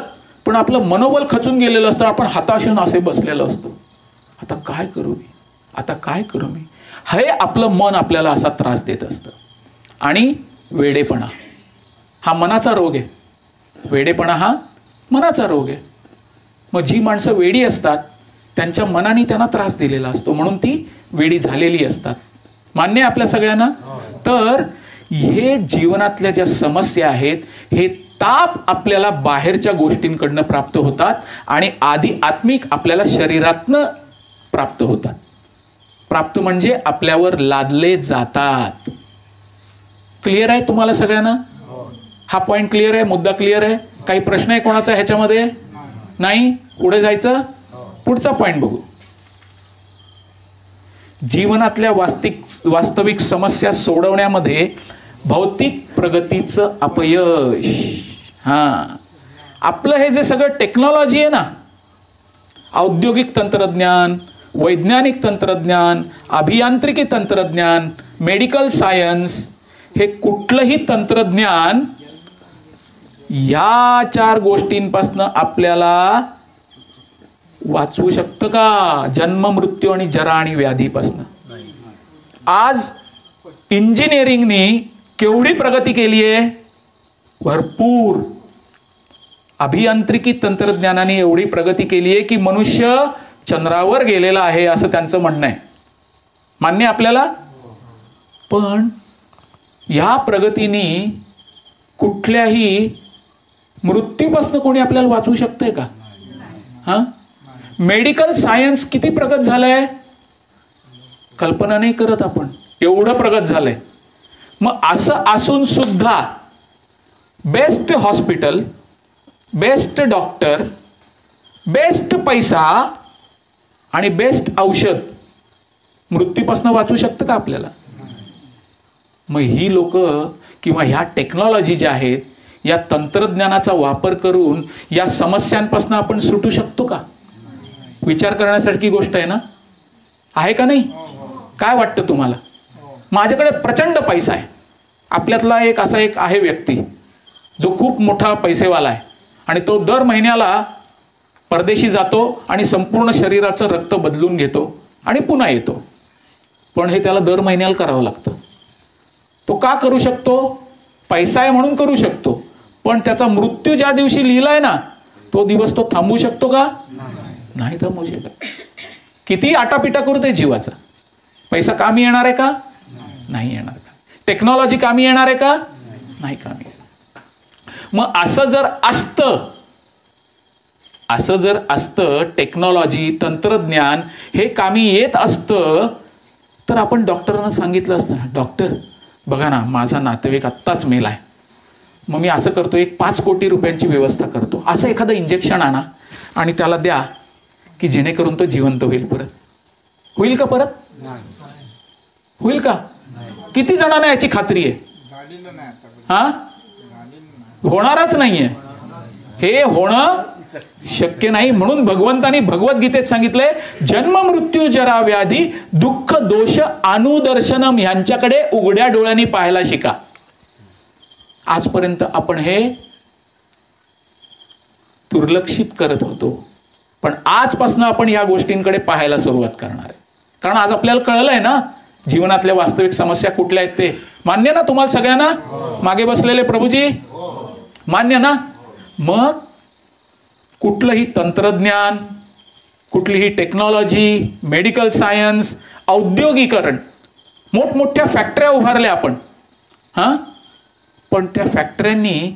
पण आपलं मनोबल खचून गेलेलं असतं. आपण हताशून असे बसलेलो असतो. आता काय करू मी, आता काय करू मी, हे आपलं मन आपल्याला असा त्रास देत असतं. आणि वेडेपणा हा मनाचा रोग आहे. वेडेपणा हा मनाचा रोग आहे. मग जी माणसं वेडी असतात त्यांच्या मनाने त्यांना त्रास दिलेला असतो, म्हणून ती वेडी झालेली असतात. मान्य आहे आपल्या सगळ्यांना? तर हे जीवनातल्या ज्या समस्या आहेत, हे ताप आपल्याला बाहेरच्या गोष्टींकडनं प्राप्त होतात आणि आदि आत्मिक आपल्याला शरीरातनं प्राप्त होतात. प्राप्त म्हणजे आपल्यावर लादले जातात. क्लिअर आहे तुम्हाला सगळ्यांना? हा पॉइंट क्लिअर आहे? मुद्दा क्लिअर आहे? काही प्रश्न आहे कोणाचा ह्याच्यामध्ये? नाही? पुढे जायचं? पुढचा पॉइंट बघू. जीवनातल्या वास्तविक समस्या सोडवण्यामध्ये भौतिक प्रगतीचं अपयश. हा, आपलं हे जे सगळं टेक्नॉलॉजी आहे ना, औद्योगिक तंत्रज्ञान, वैज्ञानिक तंत्रज्ञान, अभियांत्रिकी तंत्रज्ञान, मेडिकल सायन्स, हे कुठलंही तंत्रज्ञान ह्या 4 गोष्टींपासून आपल्याला वाचवू शकतं का? जन्म, मृत्यू आणि जरा आणि व्याधीपासून. आज इंजिनिअरिंगने केवढी प्रगती केली आहे? भरपूर. अभियांत्रिकी तंत्रज्ञानाने एवढी प्रगती केली आहे की मनुष्य चंद्रावर गेलेला आहे असं त्यांचं म्हणणं आहे. मान्य आपल्याला? पण या प्रगतीने कुठल्याही मृत्यूपासून कोणी आपल्याला वाचवू शकतंय का? हा, मेडिकल सायन्स किती प्रगत झालंय कल्पना नाही करत आपण, एवढं प्रगत झालंय. मग असं असून सुद्धा best hospital, best doctor, best पैसा आणि बेस्ट औषध मृत्यूपासून वाचू शकतं का आपल्याला? मग ही लोक किंवा ह्या टेक्नॉलॉजी ज्या आहेत, या तंत्रज्ञानाचा वापर करून या समस्यांपासून आपण सुटू शकतो का? विचार करण्यासारखी गोष्ट आहे ना, आहे का नाही? काय वाटतं तुम्हाला? माझ्याकडे प्रचंड पैसा आहे. आपल्यातला एक असा एक आहे व्यक्ती जो खूप मोठा पैसेवाला आहे आणि तो दर महिन्याला परदेशी जातो आणि संपूर्ण शरीराचं रक्त बदलून घेतो आणि पुन्हा येतो. पण हे त्याला दर महिन्याला करावं लागतं. तो का करू शकतो? पैसा आहे म्हणून करू शकतो. पण त्याचा मृत्यू ज्या दिवशी लिहिलाय ना, तो दिवस तो थांबवू शकतो का? नाही थांबवू शकत. किती आटापिटा करू दे जीवाचा, पैसा कामी येणार आहे का? नाही येणार. का टेक्नॉलॉजी कामी येणार आहे का? नाही कामी येणार. मग असं जर असतं टेक्नॉलॉजी, तंत्रज्ञान हे कामी येत असतं तर आपण डॉक्टरांना सांगितलं असतं, डॉक्टर बघा ना, माझा नातेवाईक आत्ताच मेलाय, मग मी असं करतो, एक 5 कोटी रुपयांची व्यवस्था करतो, असं एखादं इंजेक्शन आणा आणि त्याला द्या की जेणेकरून तो जिवंत होईल. परत होईल का? परत होईल का? किती जणांना याची खात्री आहे? हा, होणारच नाहीये. हे होणं शक्य नाही. म्हणून भगवंतानी भगवद्गीतेत सांगितलंय, जन्म, मृत्यू, जरा, व्याधी, दुःख, दोष, अनुदर्शनम यांच्याकडे उघड्या डोळ्यांनी पाहायला शिका. आजपर्यंत आपण हे दुर्लक्षित करत होतो, पण आजपासून आपण या गोष्टींकडे पाहायला सुरुवात करणार आहे. कारण आज आपल्याला कळलंय ना जीवनातल्या वास्तविक समस्या कुठल्या आहेत ते. मान्य ना तुम्हाला सगळ्यांना? मागे बसलेले प्रभूजी मान्य ना? मग कुठलंही तंत्रज्ञान, कुठलीही टेक्नॉलॉजी, मेडिकल सायन्स, औद्योगिकरण, मोठमोठ्या फॅक्टऱ्या उभारल्या आपण, हां, पण त्या फॅक्टऱ्यांनी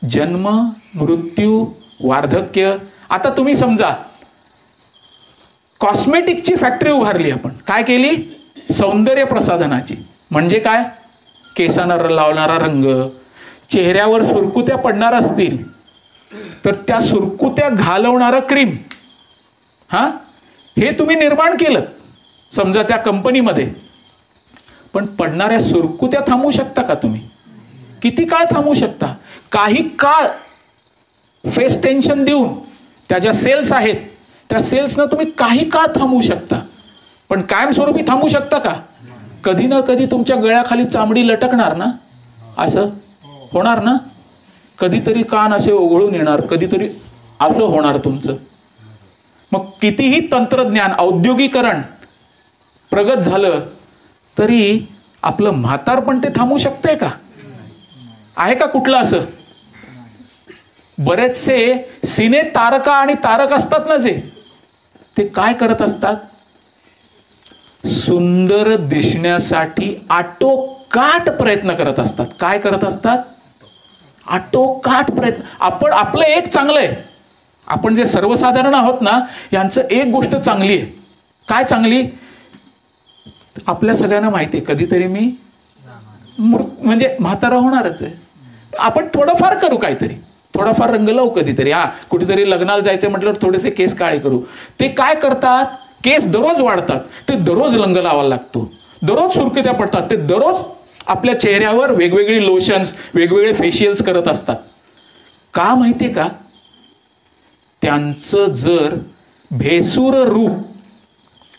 जन्म, मृत्यू, वार्धक्य. आता तुम्ही समजा कॉस्मेटिकची फॅक्टरी उभारली आपण. काय केली? सौंदर्य प्रसाधनाची. म्हणजे काय? केसांना लावणारा रंग, चेहऱ्यावर सुरकुत्या पडणार असतील तर त्या सुरकुत्या घालवणारं क्रीम, हा, हे तुम्ही निर्माण केलं समजा त्या कंपनीमध्ये. पण पडणाऱ्या सुरकुत्या थांबवू शकता का तुम्ही? किती काळ थांबवू शकता? काही काळ फेस टेन्शन देऊन त्या ज्या सेल्स आहेत त्या सेल्सना तुम्ही काही काळ थांबवू शकता, पण कायमस्वरूपी थांबवू शकता का? कधी ना कधी तुमच्या गळ्याखाली चामडी लटकणार ना, असं होणार ना, कधीतरी कान असे ओघळून येणार, कधीतरी असं होणार तुमचं. मग कितीही तंत्रज्ञान, औद्योगिकरण प्रगत झालं तरी आपलं म्हातारपण ते थांबवू शकते का? आहे का कुठलं असं? बरेचसे सिने तारका आणि तारक असतात ना, जे ते काय करत असतात? सुंदर दिसण्यासाठी आटोकाट प्रयत्न करत असतात. काय करत असतात? आटोकाट प्रयत्न. आपण आपलं एक चांगलं आहे, आपण जे सर्वसाधारण आहोत ना, यांचं एक गोष्ट चांगली आहे. काय चांगली? आपल्या सगळ्यांना माहिती आहे कधीतरी मी म्हणजे म्हातारा होणारच आहे. आपण थोडंफार करू, काहीतरी थोडाफार रंग लावू कधीतरी. हा, कुठेतरी लग्नाला जायचं म्हटलं थोडेसे केस काळे करू. ते काय करतात? केस दररोज वाढतात, ते दररोज रंग लावायला लागतो, दररोज सुरकुत्या पडतात, ते दररोज आपल्या चेहऱ्यावर वेगवेगळी लोशन्स, वेगवेगळे फेशियल्स करत असतात. का माहितीये का? त्यांचं जर भेसूर रूप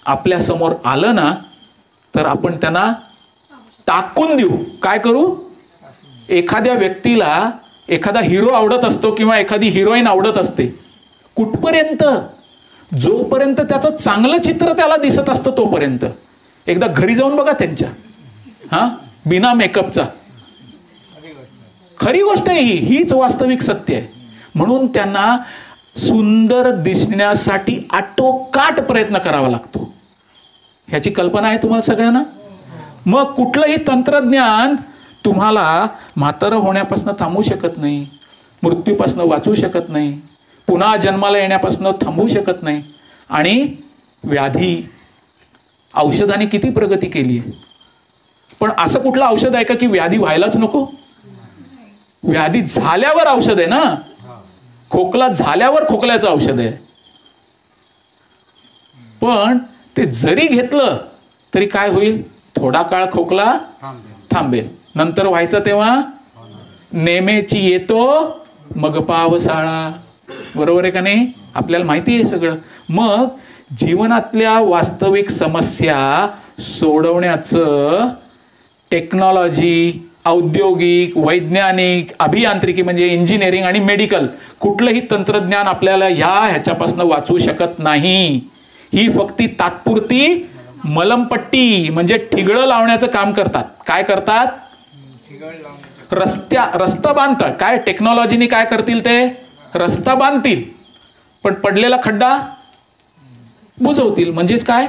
आपल्या समोर आलं ना तर आपण त्यांना टाकून देऊ. काय करू? एखाद्या व्यक्तीला एखादा हिरो आवडत असतो किंवा एखादी हिरोईन आवडत असते, कुठपर्यंत? जोपर्यंत त्याचं चांगलं चित्र त्याला दिसत असतं तोपर्यंत. एकदा घरी जाऊन बघा त्यांच्या, बिना मेकअपचा. खरी गोष्ट आहे हीच वास्तविक सत्य आहे. म्हणून त्यांना सुंदर दिसण्यासाठी आटोकाट प्रयत्न करावा लागतो. ह्याची कल्पना आहे तुम्हाला सगळ्यांना? मग कुठलंही तंत्रज्ञान तुम्हाला म्हातारं होण्यापासून थांबवू शकत नाही, मृत्यूपासून वाचवू शकत नाही, पुन्हा जन्माला येण्यापासून थांबवू शकत नाही. आणि व्याधी, औषधाने किती प्रगती केली आहे, पण असं कुठलं औषध आहे का की व्याधी व्हायलाच नको? व्याधी झाल्यावर औषध आहे ना. खोकला झाल्यावर खोकल्याचं औषध आहे. पण ते जरी घेतलं तरी काय होईल? थोडा काळ खोकला थांबेल, नंतर व्हायचं तेव्हा नेमेची येतो मग पावसाळा. बरोबर आहे का नाही? आपल्याला माहिती आहे सगळं. मग जीवनातल्या वास्तविक समस्या सोडवण्याचं टेक्नॉलॉजी, औद्योगिक, वैज्ञानिक, अभियांत्रिकी म्हणजे इंजिनिअरिंग आणि मेडिकल, कुठलंही तंत्रज्ञान आपल्याला ह्याच्यापासून वाचवू शकत नाही. ही फक्त तात्पुरती मलमपट्टी म्हणजे ठिगळं लावण्याचं काम करतात. काय करतात? रस्ता बांधतात. काय टेक्नॉलॉजीने काय करतील? ते रस्ता बांधतील, पण पडलेला खड्डा बुजवतील. म्हणजेच काय?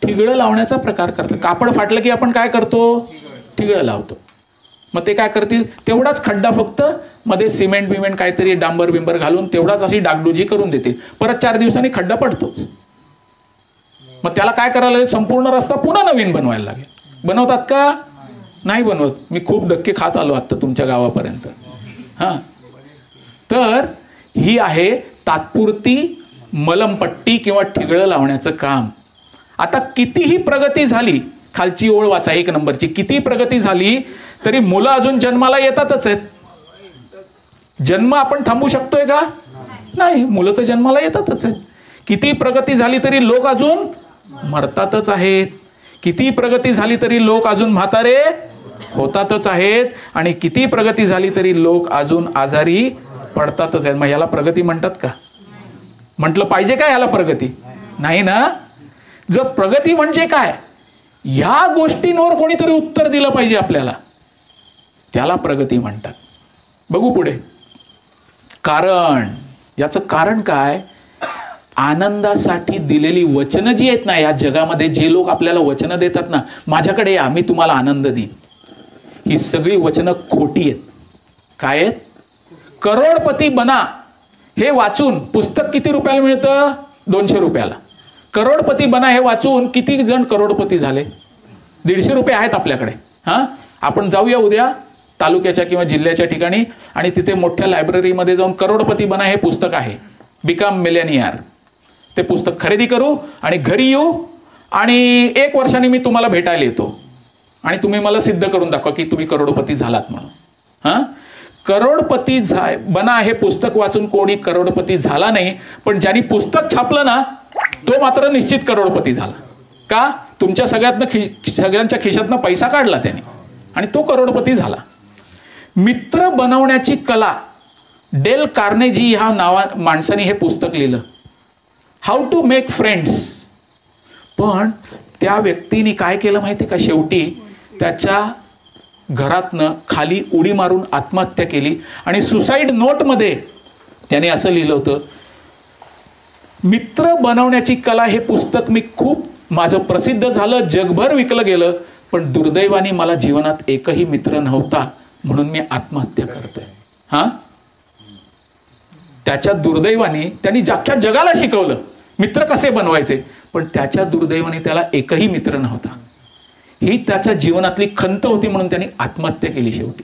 ठिगळं लावण्याचा प्रकार करतात. कापड फाटलं की आपण काय करतो? ठिगळं लावतो. मग ते काय करतील? तेवढाच खड्डा फक्त मध्ये सिमेंट बिमेंट काहीतरी डांबर बिंबर घालून तेवढाच अशी डागडुजी करून देतील. परत 4 दिवसांनी खड्डा पडतोच. मग त्याला काय करायला लागेल? संपूर्ण रस्ता पुन्हा नवीन बनवायला लागेल. बनवतात का? नाही बनवत. मी खूप धक्के खात आलो आता तुमच्या गावापर्यंत. तर ही आहे तात्पुरती मलमपट्टी किंवा ठिगळं लावण्याचं काम. आता कितीही प्रगती झाली, खालची ओळ वाचा 1 नंबरची, किती प्रगती झाली तरी मुलं अजून जन्माला येतातच आहेत. जन्म आपण थांबवू शकतोय का? नाही. मुलं तर जन्माला येतातच आहेत. किती प्रगती झाली तरी लोक अजून मरतातच आहेत. किती प्रगती झाली तरी लोक अजून म्हातारे होतातच आहेत. आणि किती प्रगती झाली तरी लोक अजून आजारी पडतातच आहेत. मग याला प्रगती म्हणतात का? म्हटलं पाहिजे का याला प्रगती? नाही ना. जर प्रगती म्हणजे काय, या गोष्टींवर कोणीतरी उत्तर दिलं पाहिजे आपल्याला, त्याला प्रगती म्हणतात. बघू पुढे. कारण, याचं कारण काय? आनंदासाठी दिलेली वचनं जी आहेत ना या जगामध्ये, जे लोक आपल्याला वचनं देतात ना, माझ्याकडे या मी तुम्हाला आनंद देईन, ही सगळी वचनं खोटी आहेत. काय आहेत? करोडपती बना हे वाचून पुस्तक किती रुपयाला मिळतं? 200 रुपयाला. करोडपती बना हे वाचून किती जण करोडपती झाले? 150 रुपये आहेत आपल्याकडे. आपण जाऊया उद्या तालुक्याच्या किंवा जिल्ह्याच्या ठिकाणी आणि तिथे मोठ्या लायब्ररीमध्ये जाऊन करोडपती बना हे पुस्तक आहे, बिकम मिलेनियर, ते पुस्तक खरेदी करू आणि घरी येऊ आणि 1 वर्षांनी मी तुम्हाला भेटायला येतो आणि तुम्ही मला सिद्ध करून दाखवा की तुम्ही करोडपती झालात म्हणून. करोडपती बना हे पुस्तक वाचून कोणी करोडपती झाला नाही, पण ज्यांनी पुस्तक छापलं ना तो मात्र निश्चित करोडपती झाला. का? तुमच्या सगळ्यांच्या खिशातनं पैसा काढला त्याने आणि तो करोडपती झाला. मित्र बनवण्याची कला, डेल कार्नेजी ह्या माणसाने हे पुस्तक लिहिलं, हाऊ टू मेक फ्रेंड्स. पण त्या व्यक्तीने काय केलं माहिती का? शेवटी त्याच्या घरातनं खाली उडी मारून आत्महत्या केली आणि सुसाईड नोटमध्ये त्याने असं लिहिलं होतं, मित्र बनवण्याची कला हे पुस्तक मी खूप माझं प्रसिद्ध झालं, जगभर विकलं गेलं, पण दुर्दैवाने मला जीवनात एकही मित्र नव्हता म्हणून मी आत्महत्या करतोय. त्याच्या दुर्दैवाने त्यांनी अख्ख्या जगाला शिकवलं मित्र कसे बनवायचे, पण त्याच्या दुर्दैवाने त्याला एकही मित्र नव्हता. ही त्याच्या जीवनातली खंत होती म्हणून त्यांनी आत्महत्या केली शेवटी.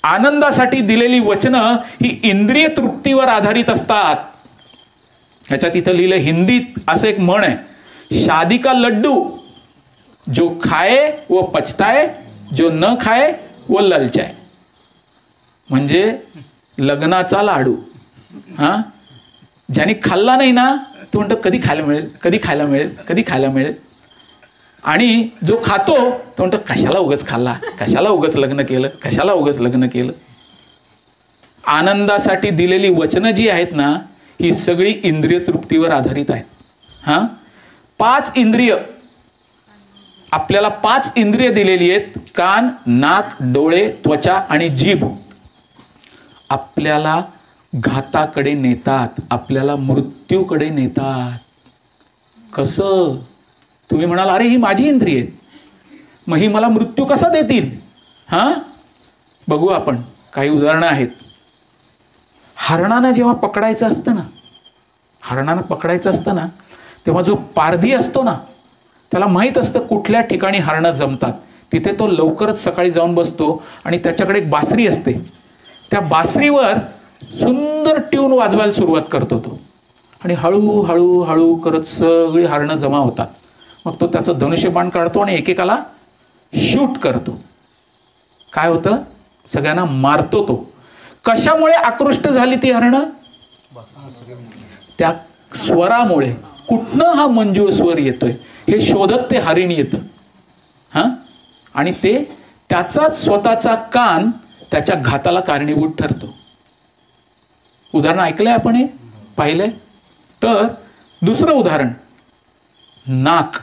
आनंदासाठी दिलेली वचनं ही इंद्रिय तृप्तीवर आधारित असतात. ह्याच्यात इथं लिहिलं, हिंदीत असं एक म्हण आहे, शादी का लड्डू जो खाए वो पछताए, जो न खाए वो ललचाए. म्हणजे लग्नाचा लाडू ज्याने खाल्ला नाही ना तो म्हणतो कधी खायला मिळेल, कधी खायला मिळेल, कधी खायला मिळेल. आणि जो खातो तो म्हणतो कशाला उगाच खाल्ला, कशाला उगाच लग्न केलं, कशाला उगाच लग्न केलं. आनंदासाठी दिलेली वचनं जी आहेत ना, ही सगळी इंद्रिय तृप्तीवर आधारित आहेत. हां, 5 इंद्रिय आपल्याला 5 इंद्रिय दिलेली आहेत. कान, नाक, डोळे, त्वचा आणि जीभ आपल्याला घाताकडे नेतात, आपल्याला मृत्यूकडे नेतात. कसं? तुम्ही म्हणाल अरे ही माझी इंद्रिय, मग ही मला मृत्यू कसा देतील? हां, बघू आपण काही उदाहरणं आहेत. हरणांना जेव्हा पकडायचं असतं ना, तेव्हा जो पारधी असतो ना, त्याला माहीत असतं कुठल्या ठिकाणी हरणं जमतात. तिथे तो लवकरच सकाळी जाऊन बसतो आणि त्याच्याकडे एक बासरी असते. त्या बासरीवर सुंदर ट्यून वाजवायला सुरुवात करतो तो, आणि हळू हळू हळू करत सगळी हरणं जमा होतात. मग तो त्याचं धनुष्यबाण काढतो आणि एकेकाला शूट करतो. काय होतं? सगळ्यांना मारतो तो. कशामुळे आकृष्ट झाली ती हरणं? त्या स्वरामुळे. कुठनं हा मंजूळ स्वर येतोय हे शोधत ते हरिण येतं. हां, आणि ते त्याचा स्वतःचा कान त्याच्या घाताला कारणीभूत ठरतो. उदाहरण ऐकलंय आपण, हे पाहिलंय. तर दुसरं उदाहरण, नाक.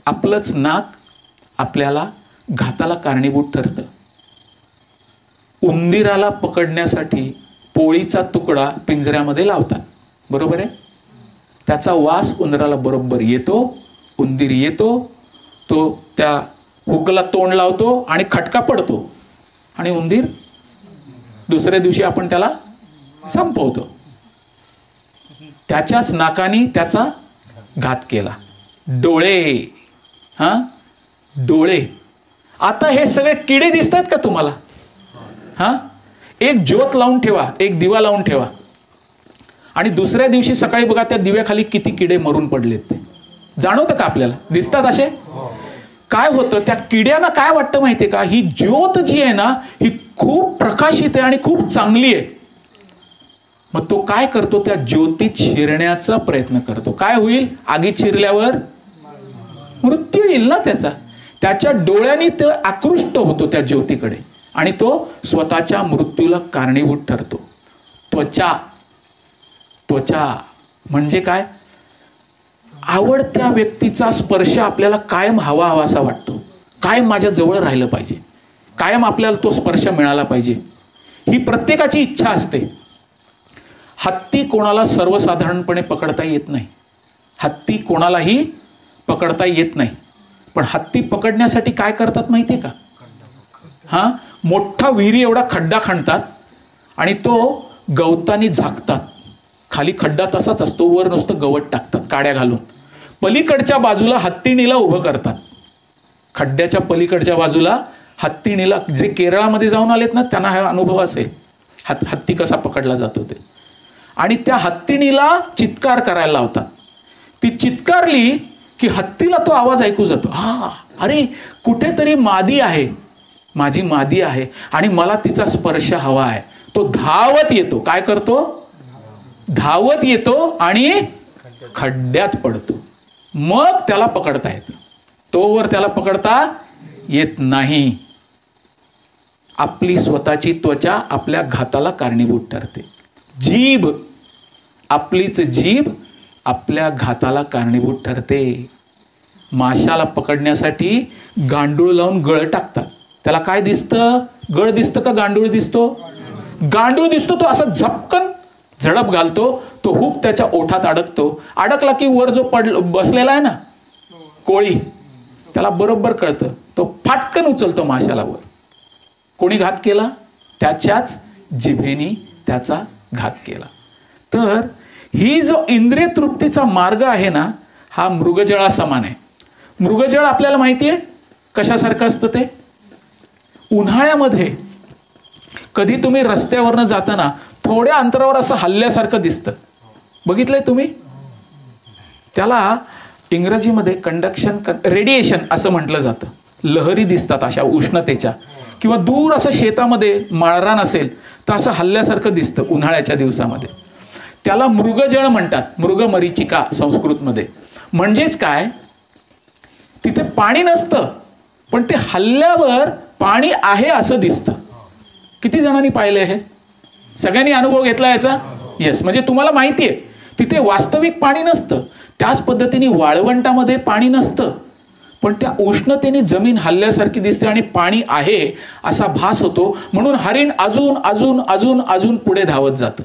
आपलंच नाक आपल्याला घाताला कारणीभूत ठरतं. उंदीराला पकडण्यासाठी पोळीचा तुकडा पिंजऱ्यामध्ये लावतात, बरोबर आहे. त्याचा वास उंदराला बरोबर येतो. उंदीर येतो, तो त्या हुकला तोंड लावतो आणि खटका पडतो, आणि उंदीर दुसऱ्या दिवशी आपण त्याला संपवतो. त्याच्याच नाकाने त्याचा घात केला. डोळे. हां, डोळे. आता हे सगळे किडे दिसतात का तुम्हाला? हां, एक ज्योत लावून ठेवा, एक दिवा लावून ठेवा, आणि दुसऱ्या दिवशी सकाळी बघा त्या दिव्याखाली किती किडे मरून पडलेत. ते जाणवतं का आपल्याला? दिसतात असे? काय होतं, त्या किड्यांना काय वाटतं माहितीये का? ही ज्योत जी आहे ना, ही खूप प्रकाशित आहे आणि खूप चांगली आहे. मग तो काय करतो? त्या ज्योतीत शिरण्याचा प्रयत्न करतो. काय होईल? आगीत शिरल्यावर मृत्यू येईल ना त्याचा. त्याच्या डोळ्यांनी तो आकृष्ट होतो त्या ज्योतीकडे, आणि तो स्वतःच्या मृत्यूला कारणीभूत ठरतो. त्वचा. त्वचा म्हणजे काय? आवडत्या व्यक्तीचा स्पर्श आपल्याला कायम हवासा वाटतो. कायम माझ्या जवळ राहिलं पाहिजे, कायम आपल्याला तो स्पर्श मिळाला पाहिजे, ही प्रत्येकाची इच्छा असते. हत्ती कोणाला सर्वसाधारणपणे पकडता येत नाही. हत्ती कोणालाही पकडता येत नाही. पण हत्ती पकडण्यासाठी काय करतात माहितीये का? हां, मोठा विहिरी एवढा खड्डा खणतात आणि तो गवतानी झाकतात. खाली खड्डा तसाच असतो, वर नुसतं गवत टाकतात काड्या घालून. पलीकडच्या बाजूला हत्तीणीला उभं करतात. खड्ड्याच्या पलीकडच्या बाजूला हत्तीणीला. जे केरळामध्ये जाऊन आलेत ना, त्यांना हा अनुभव असेल हत्ती कसा पकडला जातो ते. आणि त्या हत्तीणीला चित्कार करायला लावतात. ती चित्कारली की हत्तीला तो आवाज ऐकू जातो. हा, अरे कुठेतरी मादी आहे, माझी मादी आहे, आणि मला तिचा स्पर्श हवा आहे. तो धावत येतो. काय करतो? धावत येतो आणि खड्ड्यात पडतो. मग त्याला पकडता येतं. तोवर त्याला पकडता येत नाही. आपली स्वतःची त्वचा आपल्या घाताला कारणीभूत ठरते. जीभ. आपलीच जीभ आपल्या घाताला कारणीभूत ठरते. माशाला पकडण्यासाठी गांडूळ लावून गळ टाकतात. त्याला काय दिसतं? गळ दिसतं का गांडूळ दिसतो? गांडूळ दिसतो. तो असं झपकन झडप घालतो. तो हुक त्याच्या ओठात अडकतो. अडकला की वर जो बसलेला आहे ना कोळी, त्याला बरोबर कळतं. तो फाटकन उचलतो माशाला वर. कोणी घात केला? त्याच्याच जिभेनी त्याचा घात केला. तर ही जो इंद्रिय तृप्तीचा मार्ग आहे ना, हा मृगजळा समान आहे. मृगजळ आपल्याला माहिती आहे कशासारखं असतं ते? उन्हाळ्यामध्ये कधी तुम्ही रस्त्यावरनं जाताना थोड्या अंतरावर असं हल्ल्यासारखं दिसतं, बघितलंय तुम्ही? त्याला इंग्रजीमध्ये कंडक्शन रेडिएशन असं म्हटलं जातं. लहरी दिसतात अशा उष्णतेच्या. किंवा दूर असं शेतामध्ये माळरान असेल तर असं हल्ल्यासारखं दिसतं उन्हाळ्याच्या दिवसामध्ये. त्याला मृगजळ म्हणतात. मृगमरीचिका संस्कृतमध्ये. म्हणजेच काय? तिथे पाणी नसतं, पण ते हल्ल्यावर पाणी आहे असं दिसतं. किती जणांनी पाहिलं हे? सगळ्यांनी अनुभव घेतला याचा? येस. म्हणजे तुम्हाला माहिती आहे तिथे वास्तविक पाणी नसतं. त्याच पद्धतीने वाळवंटामध्ये पाणी नसतं, पण त्या उष्णतेने जमीन हलल्यासारखी दिसते आणि पाणी आहे असा भास होतो. म्हणून हरिण अजून अजून अजून अजून पुढे धावत जातं,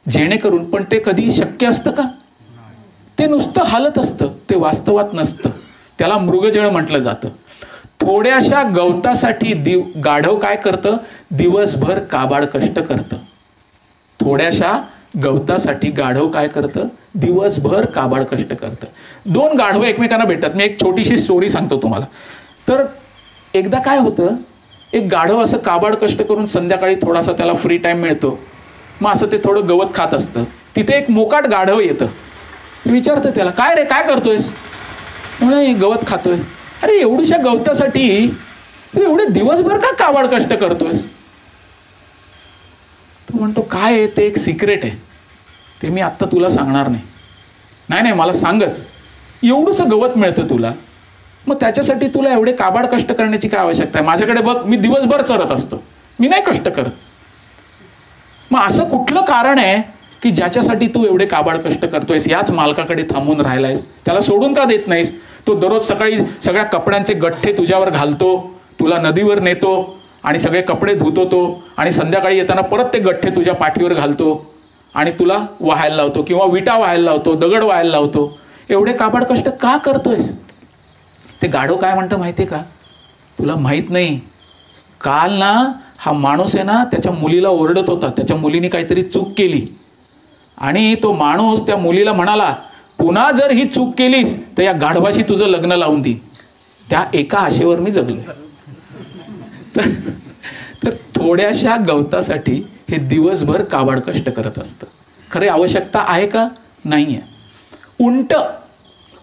जेणेकरून. पण ते कधी शक्य असतं का? ते नुसतं हालत असतं, ते वास्तवात नसतं. त्याला मृगजळ म्हटलं जातं. थोड्याशा गवतासाठी गाढव काय करतं? दिवसभर काबाड कष्ट करतं. थोड्याशा गवतासाठी गाढव काय करतं? दिवसभर काबाड कष्ट करतं. दोन गाढवं एकमेकांना भेटतात. मी एक छोटीशी स्टोरी सांगतो तुम्हाला. तर एकदा काय होतं, एक गाढव असं काबाड कष्ट करून संध्याकाळी थोडासा त्याला फ्री टाइम मिळतो, मग असं ते थोडं गवत खात असतं. तिथे एक मोकाट गाढव येतं. विचारतं त्याला, काय रे, काय करतोयस? म्हणे, गवत खातोय. अरे, एवढ्याशा गवतासाठी तू एवढे दिवसभर का काबाड कष्ट करतोयस? तो म्हणतो, काय आहे ते एक सिक्रेट आहे, ते मी आत्ता तुला सांगणार नाही. नाही नाही, मला सांगच. एवढंसं गवत मिळतं तुला, मग त्याच्यासाठी तुला एवढे काबाड कष्ट करण्याची काय आवश्यकता आहे? माझ्याकडे बघ, मी दिवसभर चरत असतो, मी नाही कष्ट करत. मग असं कुठलं कारण आहे की ज्याच्यासाठी तू एवढे काबाड कष्ट करतोयस? याच मालकाकडे थांबून राहिलायस, त्याला सोडून का देत नाहीस? तो दररोज सकाळी सगळ्या कपड्यांचे गठ्ठे तुझ्यावर घालतो, तुला नदीवर नेतो आणि सगळे कपडे धुतो तो, आणि संध्याकाळी येताना परत ते गठ्ठे तुझ्या पाठीवर घालतो आणि तुला वाहायला लावतो, किंवा विटा वाहायला लावतो, दगड वाहायला लावतो. एवढे काबाड कष्ट का करतोयस? ते गाढव काय म्हणतं माहिती आहे का? तुला माहित नाही, काल ना हा माणूस आहे ना त्याच्या मुलीला ओरडत होता, त्याच्या मुलीने काहीतरी चूक केली, आणि तो माणूस त्या मुलीला म्हणाला, पुन्हा जर ही चूक केलीस तर या गाढवाशी तुझं लग्न लावून दे. त्या एका आशेवर मी जगलो. तर थोड्याशा गवतासाठी हे दिवसभर काबाड कष्ट करत असतं. खरे आवश्यकता आहे का? नाही आहे.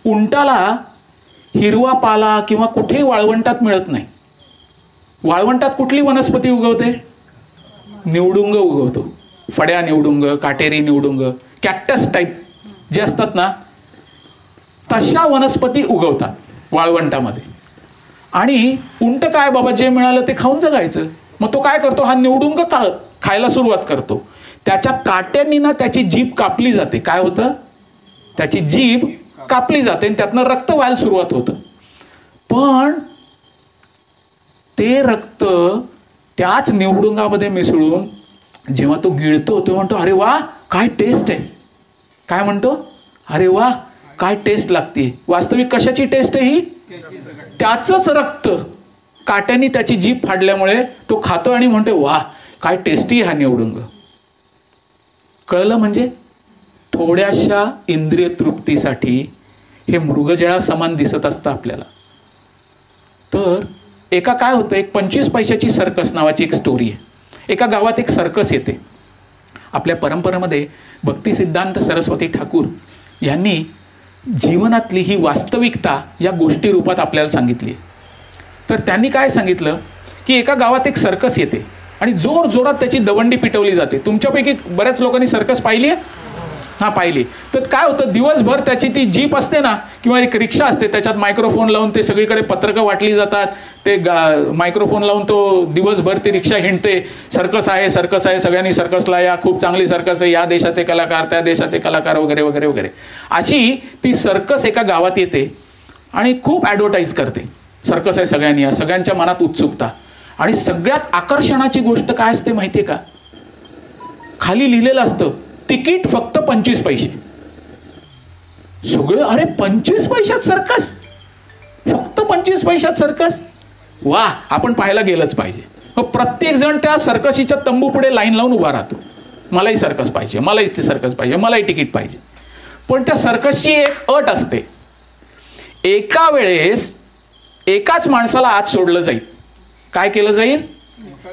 उंटाला हिरवा पाला किंवा कुठेही वाळवंटात मिळत नाही. वाळवंटात कुठली वनस्पती उगवते? निवडुंग उगवतो. फड्या निवडुंग, काटेरी निवडुंग, कॅक्टस टाईप जे असतात ना, तशा वनस्पती उगवतात वाळवंटामध्ये. आणि उंट काय बाबा, जे मिळालं ते खाऊन जगायचं. मग तो काय करतो? हा निवडुंग खायला सुरुवात करतो. त्याच्या काट्यांनी ना त्याची जीभ कापली जाते. काय होतं? त्याची जीभ कापली जाते आणि त्यातनं रक्त व्हायला सुरुवात होतं. पण ते रक्त त्याच निवडुंगामध्ये मिसळून जेव्हा तो गिळतो तो म्हणतो, अरे वा काय टेस्ट आहे. काय म्हणतो? अरे वा काय टेस्ट लागते. वास्तविक कशाची टेस्ट आहे ही? त्याचंच रक्त काट्याने त्याची जीभ फाडल्यामुळे तो खातो आणि म्हणतो, वा काय टेस्टी हा निवडुंग. कळलं? म्हणजे थोड्याशा इंद्रिय तृप्तीसाठी हे मृगजळा समान दिसत असतं आपल्याला. तर एका काय होतं, एक 25 पैशाची सर्कस नावाची एक स्टोरी आहे. एका गावात एक सर्कस येते. आपल्या परंपरेमध्ये भक्ती सिद्धांत सरस्वती ठाकूर यांनी जीवनातली ही वास्तविकता या गोष्टी रूपात आपल्याला सांगितली. तर त्यांनी काय सांगितलं की एका गावात एक सर्कस येते आणि जोर जोरात त्याची दवंडी पिटवली जाते. तुमच्यापैकी बऱ्याच लोकांनी सर्कस पाहिली आहे? हां, पाहिली. तर काय होतं, दिवसभर त्याची ती जीप असते ना, किंवा एक रिक्षा असते, त्याच्यात मायक्रोफोन लावून ते सगळीकडे पत्रकं वाटली जातात. ते मायक्रोफोन लावून तो दिवसभर ती रिक्षा हिंडते, सर्कस आहे, सर्कस आहे, सगळ्यांनी सर्कसला या, खूप चांगली सर्कस आहे, या देशाचे कलाकार, त्या देशाचे कलाकार, वगैरे वगैरे वगैरे. अशी ती सर्कस एका गावात येते आणि खूप ॲडव्हर्टाईज करते. सर्कस आहे, सगळ्यांनी या, सगळ्यांच्या मनात उत्सुकता. आणि सगळ्यात आकर्षणाची गोष्ट काय असते माहिती आहे का? खाली लिहिलेलं असतं, तिकीट फक्त 25 पैसे. सगळं, अरे 25 पैशात सर्कस, फक्त 25 पैशात सर्कस, वा आपण पाहायला गेलंच पाहिजे. मग प्रत्येक जण त्या सर्कशीच्या तंबू पुढे लाईन लावून उभा राहतो. मलाही सर्कस पाहिजे, मलाही ते सर्कस पाहिजे, मलाही तिकीट पाहिजे. पण त्या सर्कसची एक अट असते, एका वेळेस एकाच माणसाला आत सोडलं जाईल. काय केलं जाईल?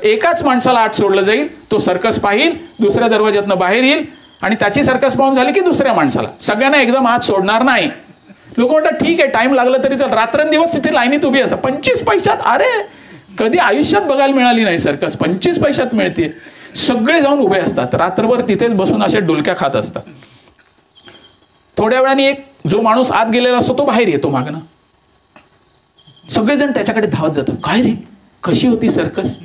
एकाच माणसाला आत सोडलं जाईल. तो सर्कस पाहिल, दुसऱ्या दरवाज्यातनं बाहेर येईल आणि त्याची सर्कस पाहून झाली की दुसऱ्या माणसाला. सगळ्यांना एकदम आत सोडणार नाही. लोक म्हणतात ठीक आहे, टाइम लागला तरी चल. रात्रंदिवस तिथे लाईनीत उभी असतात. 25 पैशात, अरे कधी आयुष्यात बघायला मिळाली नाही सर्कस, 25 पैशात मिळते. सगळे जाऊन उभे असतात, रात्रभर तिथेच बसून अशा डुलक्या खात असतात. थोड्या वेळाने एक जो माणूस आत गेलेला असतो तो बाहेर येतो मागणं. सगळेजण त्याच्याकडे धावत जातात. काय रे, कशी होती सर्कस?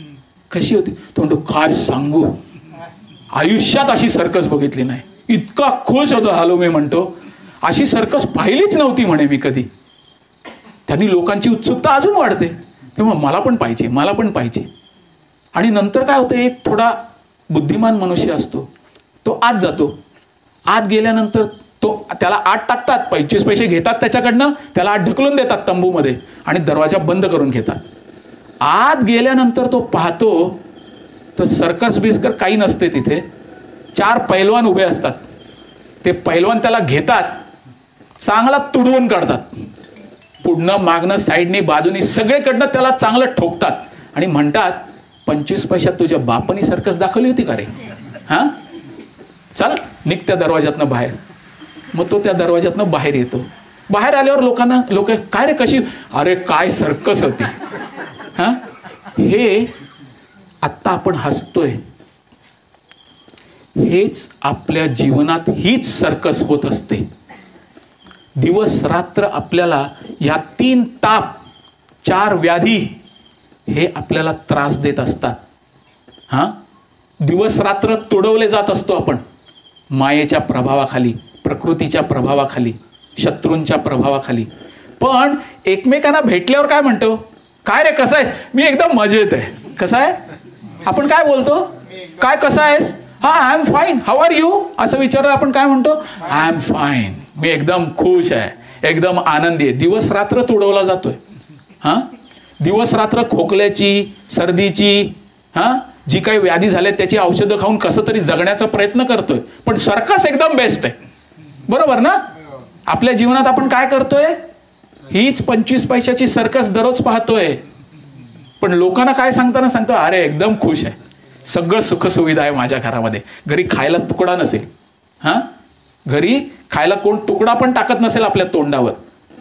कशी होती? तो म्हणतो काय सांगू, आयुष्यात अशी सर्कस बघितली नाही. इतका खुश होतो हालो मी, म्हणतो अशी सर्कस पाहिलीच नव्हती म्हणे मी कधी. त्यांनी लोकांची उत्सुकता अजून वाढते, तेव्हा मला पण पाहिजे, मला पण पाहिजे. आणि नंतर काय होतं, एक थोडा बुद्धिमान मनुष्य असतो, तो आत जातो. आत गेल्यानंतर त्याला आत टाकतात, 25 पैसे घेतात त्याच्याकडनं, त्याला आत ढकलून देतात तंबूमध्ये आणि दरवाजा बंद करून घेतात. आत गेल्यानंतर तो पाहतो तर सर्कस बिस्कर काही नसते तिथे. 4 पैलवान उभे असतात. ते पैलवान त्याला घेतात, चांगला तुडवून काढतात, पुढनं मागणं साईडनी बाजूनी सगळीकडनं त्याला चांगलं ठोकतात आणि म्हणतात 25 पैशात तुझ्या बापानी सर्कस दाखवली होती का रे? हां, चल निघ त्या दरवाज्यातनं बाहेर. मग तो त्या दरवाज्यातनं बाहेर येतो. बाहेर आल्यावर लोक काय रे कशी, अरे काय सर्कस होती. हां, हे आत्ता आपण हसतोय, हेच आपल्या जीवनात हीच सर्कस होत असते. दिवस रात्र आपल्याला या 3 ताप 4 व्याधी हे आपल्याला त्रास देत असतात. हां, दिवस रात्र तुडवले जात असतो आपण मायेच्या प्रभावाखाली, प्रकृतीच्या प्रभावाखाली, शत्रूंच्या प्रभावाखाली. पण एकमेकांना भेटल्यावर काय म्हणतो, काय रे कसं आहेस? मी एकदम मजेत आहे. कसं आहे? आपण काय बोलतो, काय कसं आहेस? हा, I am fine, how are you? असं विचारलं आपण काय म्हणतो, आय एम फाईन, मी एकदम खुश आहे, एकदम आनंदी आहे. दिवस रात्र तुडवला जातोय. हां, दिवस रात्र खोकल्याची, सर्दीची, हां, जी काही व्याधी झाल्या त्याची औषधं खाऊन कसं तरी जगण्याचा प्रयत्न करतोय. पण सर्कस एकदम बेस्ट आहे, बरोबर ना? आपल्या जीवनात आपण काय करतोय, हीच 25 पैशाची सर्कस दररोज पाहतोय. पण लोकांना काय सांगताना सांगतो, अरे एकदम खुश आहे, सगळं सुखसुविधा आहे माझ्या घरामध्ये. घरी खायला तुकडा नसेल, हां, घरी खायला कोण तुकडा पण टाकत नसेल आपल्या तोंडावर,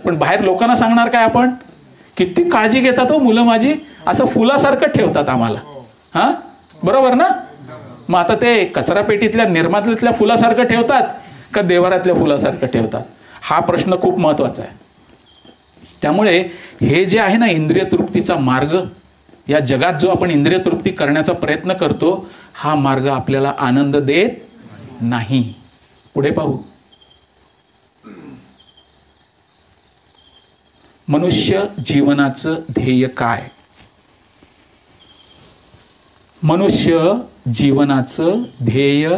पण बाहेर लोकांना सांगणार काय आपण, किती काळजी घेतात हो मुलं माझी, असं फुलासारखं ठेवतात आम्हाला. हां, बरोबर ना? मग आता ते कचरा पेटीतल्या निर्मात्यातल्या फुलासारखं ठेवतात का देवारातल्या फुलासारखं ठेवतात? हा प्रश्न खूप महत्वाचा आहे. त्यामुळे हे जे आहे ना इंद्रिय तृप्तीचा मार्ग, या जगात जो आपण इंद्रिय तृप्ती करण्याचा प्रयत्न करतो, हा मार्ग आपल्याला आनंद देत नाही. पुढे पाहू. मनुष्य जीवनाचं ध्येय काय? मनुष्य जीवनाचं ध्येय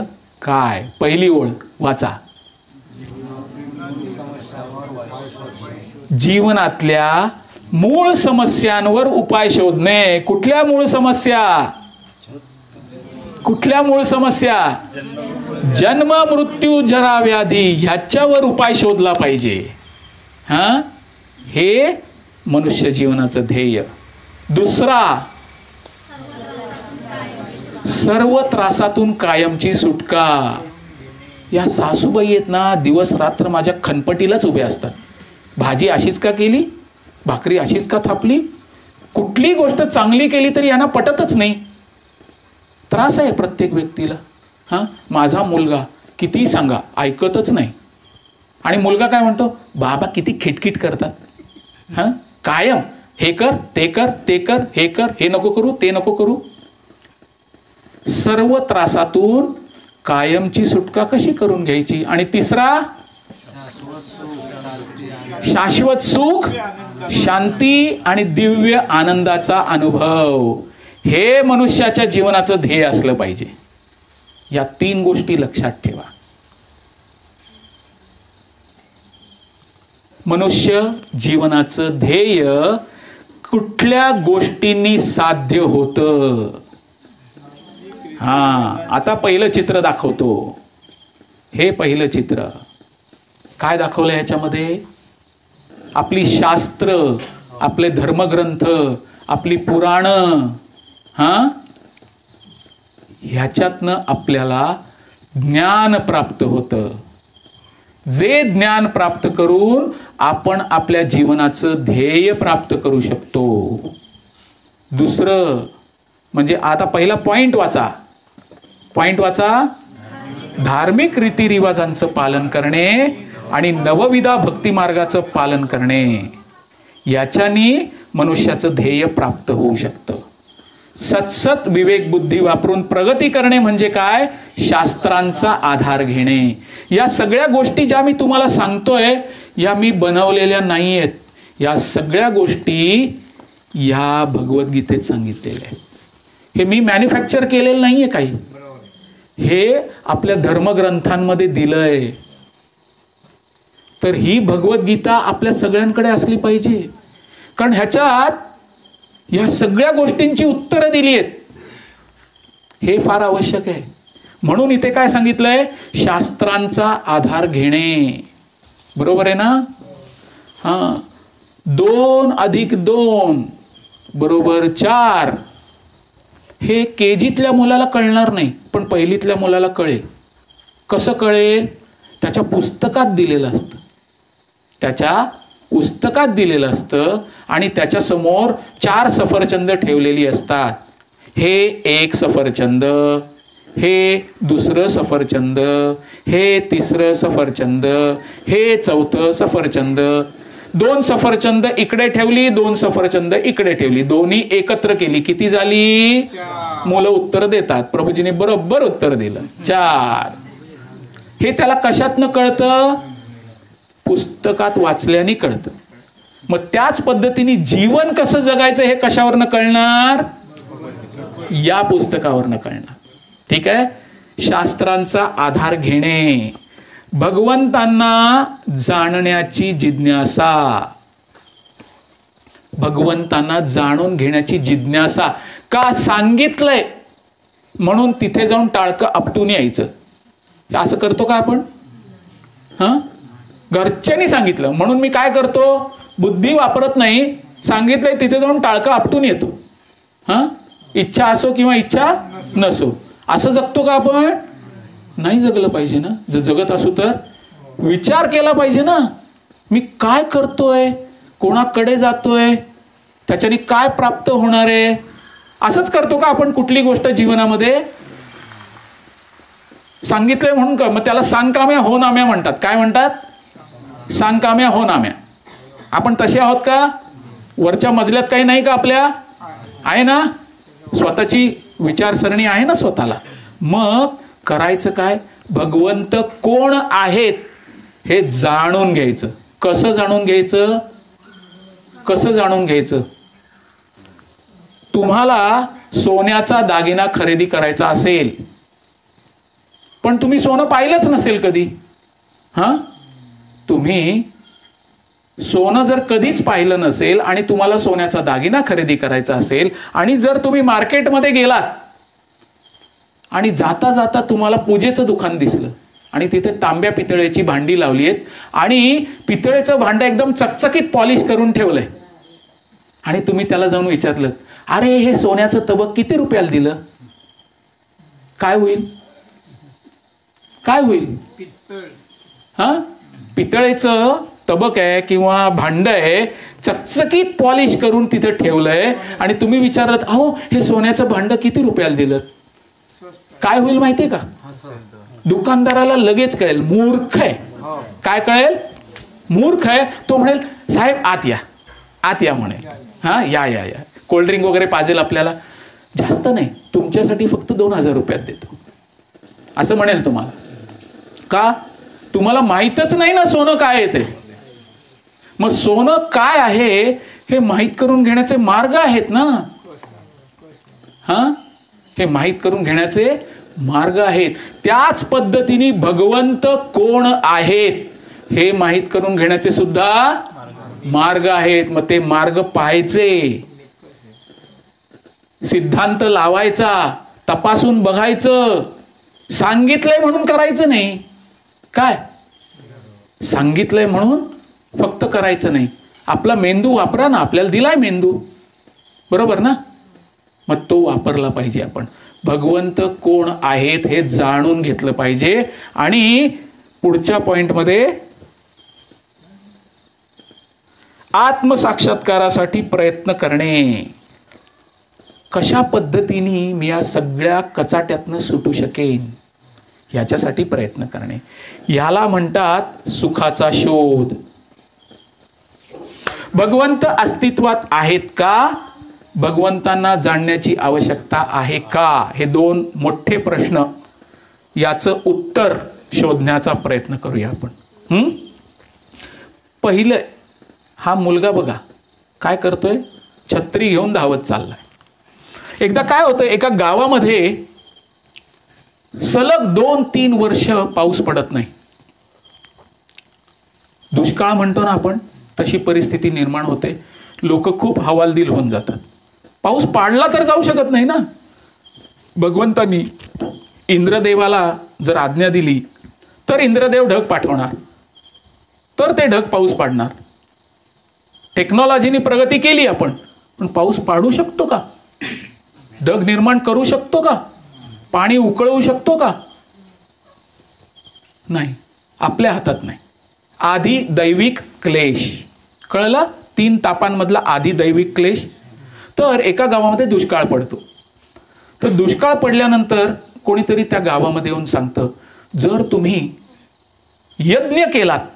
काय? पहिली ओळ वाचा. जीवनातल्या मूळ समस्यांवर उपाय शोधणे. कुठल्या मूळ समस्या? कुठल्या मूळ समस्या? जन्म, मृत्यू, जरा, व्याधी, ह्याच्यावर उपाय शोधला पाहिजे. हां, हे मनुष्य जीवनाचं ध्येय. दुसरा, सर्व त्रासातून कायमची सुटका. या सासूबाई आहेत ना, दिवस रात्र माझ्या खनपटीलाच उभे असतात. भाजी अशीच का केली, भाकरी अशीच का थापली, कुठली गोष्ट चांगली केली तरी यांना पटतच नाही. त्रास आहे प्रत्येक व्यक्तीला. हां, माझा मुलगा किती सांगा ऐकतच नाही. आणि मुलगा काय म्हणतो, बाबा किती खिटखिट करतात. हां, कायम हे कर, ते कर, ते कर, हे कर, हे नको करू, ते नको करू. सर्व त्रासातून कायमची सुटका कशी करून घ्यायची? आणि तिसरा, शाश्वत सुख, शांती आणि दिव्य आनंदाचा अनुभव. हे मनुष्याच्या जीवनाचं ध्येय असलं पाहिजे. या 3 गोष्टी लक्षात ठेवा. मनुष्य जीवनाचं ध्येय कुठल्या गोष्टींनी साध्य होतं? हां, आता पहिलं चित्र दाखवतो. हे पहिलं चित्र काय दाखवलं ह्याच्यामध्ये? आपली शास्त्र, आपले धर्मग्रंथ, आपली पुराणं, हां, ह्याच्यातनं आपल्याला ज्ञान प्राप्त होतं. जे ज्ञान प्राप्त करून आपण आपल्या जीवनाचं ध्येय प्राप्त करू शकतो. दुसरं म्हणजे आता पहिला पॉइंट वाचा. पॉइंट वाचा. धार्मिक रीतिरिवाजांचं पालन करणे आणि नवविधा भक्ती मार्गाचं पालन करणे, याच्यानी मनुष्याचं ध्येय प्राप्त होऊ शकतं. सतसत विवेक बुद्धी वापरून प्रगती करणे म्हणजे काय? शास्त्रांचा आधार घेणे. या सगळ्या गोष्टी ज्या मी तुम्हाला सांगतोय या मी बनवलेल्या नाही आहेत. या सगळ्या गोष्टी या भगवद्गीतेत सांगितलेल्या आहेत. हे मी मॅन्युफॅक्चर केलेलं नाहीये काही. हे आपल्या धर्मग्रंथांमध्ये दिलंय. तर ही भगवद्गीता आपल्या सगळ्यांकडे असली पाहिजे, कारण ह्याच्यात या सगळ्या गोष्टींची उत्तरं दिली आहेत. हे फार आवश्यक आहे. म्हणून इथे काय सांगितलंय? शास्त्रांचा आधार घेणे. बरोबर आहे ना? हा, 2 + 2 = 4. हे केजीतल्या मुलाला कळणार नाही, पण पहिलीतल्या मुलाला कळेल. कसं कळेल? त्याच्या पुस्तकात दिलेलं असतं. त्याच्या पुस्तकात दिलेलं असतं आणि त्याच्या समोर 4 सफरचंद ठेवलेली असतात. हे 1 सफरचंद, हे 2रं सफरचंद, हे 3रं सफरचंद, हे 4थं सफरचंद. 2 सफरचंद इकडे ठेवली, 2 सफरचंद इकडे ठेवली, दोन्ही एकत्र केली, किती झाली? मुलं उत्तर देतात. प्रभूजीने बरोबर उत्तर दिलं, 4. हे त्याला कशातनं कळतं? पुस्तकात वाचल्याने कळतं. मग त्याच पद्धतीने जीवन कसं जगायचं हे कशावरनं कळणार? या पुस्तकावरनं कळणार. ठीक आहे. शास्त्रांचा आधार घेणे, भगवंतांना जाणण्याची जिज्ञासा, भगवंतांना जाणून घेण्याची जिज्ञासा. का सांगितलंय म्हणून तिथे जाऊन टाळकं आपटून यायचं? असं करतो का आपण? हा, घरच्यांनी सांगितलं म्हणून मी काय करतो? बुद्धी वापरत नाही. सांगितलंय तिथे जाऊन टाळकं आपटून येतो. हा, इच्छा असो किंवा इच्छा नसो. असं जगतो का आपण? नाही जगलं पाहिजे ना. जर जगत असू तर विचार केला पाहिजे ना. मी काय करतोय, कोणाकडे जातोय, त्याच्याने काय प्राप्त होणार आहे? असंच करतो का आपण कुठली गोष्ट जीवनामध्ये? सांगितलंय म्हणून का? मग त्याला सांगकाम्या होनाम्या म्हणतात. काय म्हणतात? सांगकाम्या होनाम्या. आपण तसे आहोत का? वरच्या मजल्यात काही नाही का आपल्या? आहे ना, स्वतःची विचारसरणी आहे ना स्वतःला. मग करायचं काय? भगवंत कोण आहेत हे जाणून घ्यायचं. कसं जाणून घ्यायचं? कसं जाणून घ्यायचं? तुम्हाला सोन्याचा दागिना खरेदी करायचा असेल, पण तुम्ही सोनं पाहिलंच नसेल कधी. हा, तुम्ही सोनं जर कधीच पाहिलं नसेल आणि तुम्हाला सोन्याचा दागिना खरेदी करायचा असेल, आणि जर तुम्ही मार्केटमध्ये गेलात आणि जाता जाता तुम्हाला पूजेचं दुकान दिसलं आणि तिथे तांब्या पितळेची भांडी लावली आहेत आणि पितळेचं भांडं एकदम चकचकीत पॉलिश करून ठेवलंय, आणि तुम्ही त्याला जाऊन विचारलं, अरे हे सोन्याचं तबक किती रुपयाला दिलं? काय होईल? काय होईल? हा, पितळेचं तबक आहे किंवा भांड आहे, चकचकीत पॉलिश करून तिथे ठेवलंय, आणि तुम्ही विचारत, अहो हे सोन्याचं भांड किती रुपयाला दिलं? काय होईल माहितीये का? दुकानदाराला लगेच कळेल मूर्ख आहे. काय कळेल? मूर्ख आहे. तो म्हणेल, साहेब आत या, आत या म्हणेल. हा, या या या, कोल्ड्रिंक वगैरे पाजेल आपल्याला. जास्त नाही, तुमच्यासाठी फक्त 2000 रुपयात देतो, असं म्हणेल तुम्हाला. का? तुम्हाला माहीतच नाही ना सोनं काय आहे ते. मग सोनं काय आहे हे माहीत करून घेण्याचे मार्ग आहेत ना. हा, हे माहीत करून घेण्याचे मार्ग आहेत. त्याच पद्धतीने भगवंत कोण आहेत हे माहीत करून घेण्याचे सुद्धा मार्ग आहेत. मग ते मार्ग पाहायचे, सिद्धांत लावायचा, तपासून बघायचं. सांगितलंय म्हणून करायचं नाही. काय सांगितलंय म्हणून फक्त करायचं नाही. आपला मेंदू वापरा ना, आपल्याला दिलाय मेंदू, बरोबर ना? मग तो वापरला पाहिजे आपण. भगवंत कोण आहेत हे जाणून घेतलं पाहिजे. आणि पुढच्या पॉइंटमध्ये आत्मसाक्षात्कारासाठी प्रयत्न करणे. कशा पद्धतीने मी या सगळ्या कचाट्यातनं सुटू शकेन याच्यासाठी प्रयत्न करणे. याला म्हणतात सुखाचा शोध. भगवंत अस्तित्वात आहेत का भगवंतांना जाणण्याची आवश्यकता आहे का? हे दोन मोठे प्रश्न, याचं उत्तर शोधण्याचा प्रयत्न करूया आपण. पहिलं, हा मुलगा बघा काय करतोय, छत्री घेऊन धावत चाललाय. एकदा काय होतं, एका गावामध्ये सलग 2-3 वर्ष पाऊस पडत नाही. दुष्काळ म्हणतो ना आपण, तशी परिस्थिती निर्माण होते. लोक खूप हवालदिल होऊन जातात. पाऊस पाडला तर जाऊ शकत नाही ना. भगवंतांनी इंद्रदेवाला जर आज्ञा दिली तर इंद्रदेव ढग पाठवणार, तर ते ढग पाऊस पाडणार. टेक्नॉलॉजीने प्रगती केली आपण, पण पाऊस पाडू शकतो का? ढग निर्माण करू शकतो का? पाणी उकळवू शकतो का? नाही, आपल्या हातात नाही. आधी दैविक क्लेश, कळला? 3 तापांमधला आधी दैविक क्लेश. तर एका गावामध्ये दुष्काळ पडतो. तर दुष्काळ पडल्यानंतर कोणीतरी त्या गावामध्ये येऊन सांगतं, जर तुम्ही यज्ञ केलात,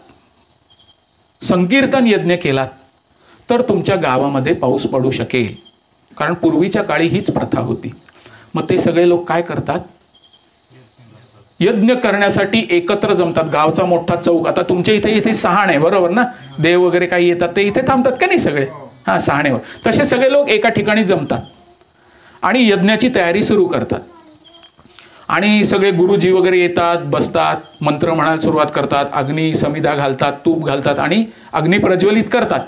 संकीर्तन यज्ञ केलात, तर तुमच्या गावामध्ये पाऊस पडू शकेल. कारण पूर्वीच्या काळी हीच प्रथा होती. मग ते सगळे लोक काय करतात, यज्ञ करण्यासाठी एकत्र जमतात. गावचा मोठा चौक, आता तुमच्या इथे सहाण आहे बरोबर ना, देव वगैरे काही येतात ते इथे थांबतात का नाही सगळे, हा सहाणेवर. तसे सगळे लोक एका ठिकाणी जमतात आणि यज्ञाची तयारी सुरू करतात. आणि सगळे गुरुजी वगैरे येतात, बसतात, मंत्र म्हणायला सुरुवात करतात, अग्नी समिधा घालतात, तूप घालतात आणि अग्नी प्रज्वलित करतात.